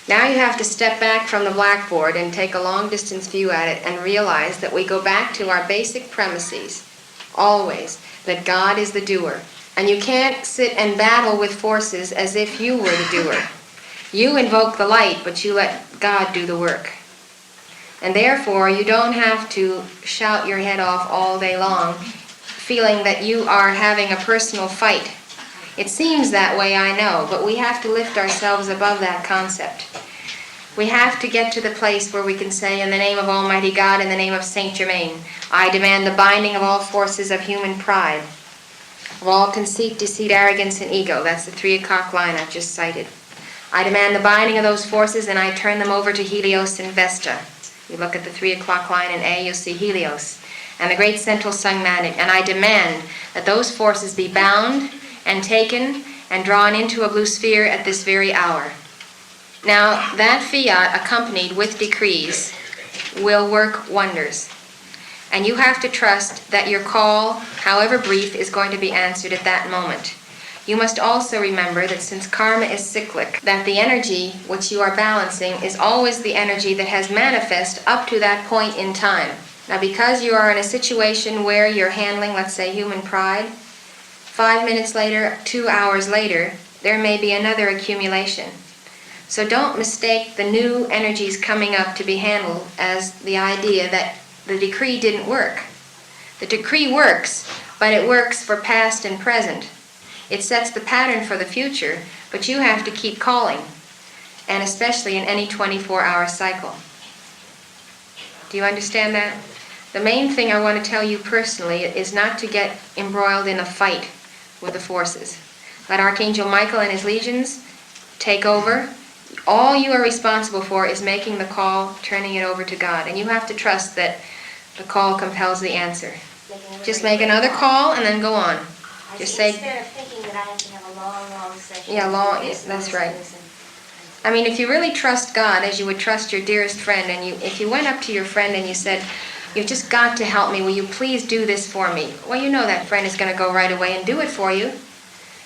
Now you have to step back from the blackboard and take a long distance view at it and realize that we go back to our basic premises, always, that God is the doer. And you can't sit and battle with forces as if you were the doer. You invoke the light, but you let God do the work. And therefore, you don't have to shout your head off all day long, feeling that you are having a personal fight. It seems that way, I know, but we have to lift ourselves above that concept. We have to get to the place where we can say, in the name of Almighty God, in the name of Saint Germain, I demand the binding of all forces of human pride, of all conceit, deceit, arrogance, and ego. That's the 3 o'clock line I've just cited. I demand the binding of those forces, and I turn them over to Helios and Vesta. You look at the 3 o'clock line in A, you'll see Helios and the great central sun magnet. And I demand that those forces be bound and taken and drawn into a blue sphere at this very hour. Now, that fiat, accompanied with decrees, will work wonders. And you have to trust that your call, however brief, is going to be answered at that moment. You must also remember that since karma is cyclic, that the energy which you are balancing is always the energy that has manifest up to that point in time. Now, because you are in a situation where you're handling, let's say, human pride, 5 minutes later, 2 hours later, there may be another accumulation. So don't mistake the new energies coming up to be handled as the idea that the decree didn't work. The decree works, but it works for past and present. It sets the pattern for the future, but you have to keep calling, and especially in any 24-hour cycle. Do you understand that? The main thing I want to tell you personally is not to get embroiled in a fight with the forces. Let Archangel Michael and his legions take over. All you are responsible for is making the call, turning it over to God, and you have to trust that the call compels the answer. Just make another call and then go on. Just say, instead of thinking that I have to have a long session. Yeah, that's right. I mean, if you really trust God as you would trust your dearest friend, and if you went up to your friend and you said, you've just got to help me, will you please do this for me? Well, you know that friend is going to go right away and do it for you.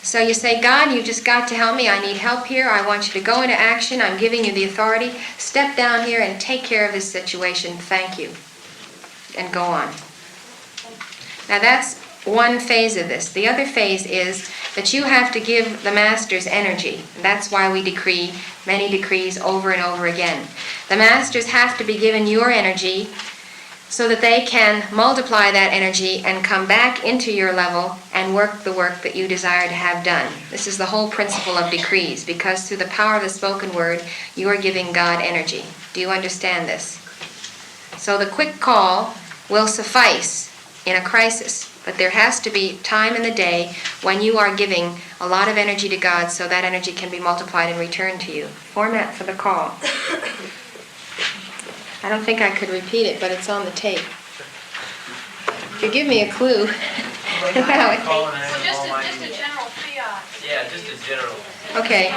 So you say, God, you've just got to help me. I need help here. I want you to go into action. I'm giving you the authority. Step down here and take care of this situation. Thank you. And go on. Now that's one phase of this. The other phase is that you have to give the masters energy. That's why we decree many decrees over and over again. The masters have to be given your energy so that they can multiply that energy and come back into your level and work the work that you desire to have done. This is the whole principle of decrees, because through the power of the spoken word, you are giving God energy. Do you understand this? So the quick call will suffice in a crisis, but there has to be time in the day when you are giving a lot of energy to God so that energy can be multiplied and returned to you. Format for the call. I don't think I could repeat it, but it's on the tape. If you give me a clue. So just a general fiat. Yeah, just a general. Okay,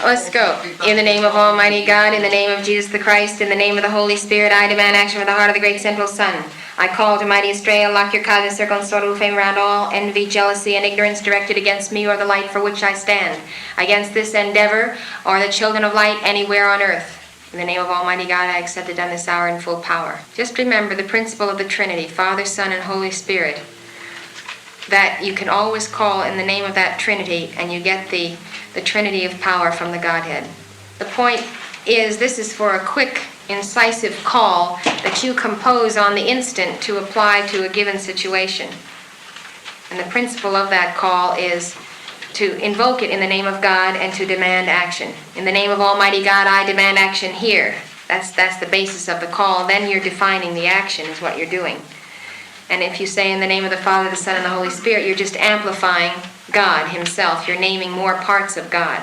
let's go. In the name of Almighty God, in the name of Jesus the Christ, in the name of the Holy Spirit, I demand action from the heart of the great central sun. I call to mighty Estrella, lock your cosmic circle and sort of fame around all envy, jealousy, and ignorance directed against me or the light for which I stand, against this endeavor or the children of light anywhere on earth. In the name of Almighty God, I accept it done this hour in full power. Just remember the principle of the Trinity, Father, Son, and Holy Spirit, that you can always call in the name of that Trinity, and you get the Trinity of power from the Godhead. The point is, this is for a quick, incisive call that you compose on the instant to apply to a given situation. And the principle of that call is to invoke it in the name of God and to demand action. In the name of Almighty God, I demand action here. That's the basis of the call. Then you're defining the action is what you're doing. And if you say in the name of the Father, the Son, and the Holy Spirit, you're just amplifying God himself. You're naming more parts of God.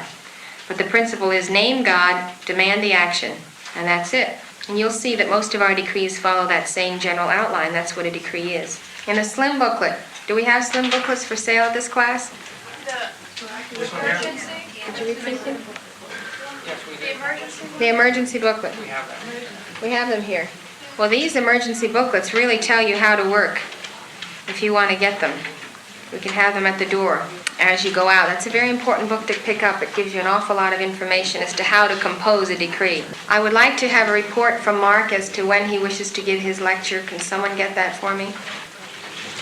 But the principle is name God, demand the action, and that's it. And you'll see that most of our decrees follow that same general outline. That's what a decree is. In a slim booklet, do we have slim booklets for sale at this class? The emergency? Did you read something? Yes, we The emergency? The emergency booklet. We have that. We have them here. Well, these emergency booklets really tell you how to work if you want to get them. We can have them at the door as you go out. That's a very important book to pick up. It gives you an awful lot of information as to how to compose a decree. I would like to have a report from Mark as to when he wishes to give his lecture. Can someone get that for me?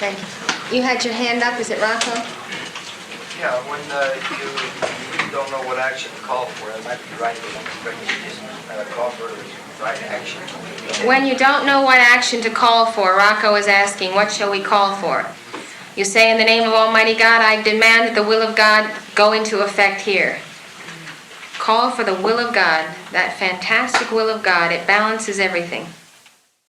Thank you. You had your hand up. Is it Rocco? Yeah, when you don't know what action to call for, it might be right to just call for the right action. When you don't know what action to call for, Rocco is asking, what shall we call for? You say, in the name of Almighty God, I demand that the will of God go into effect here. Call for the will of God, that fantastic will of God. It balances everything.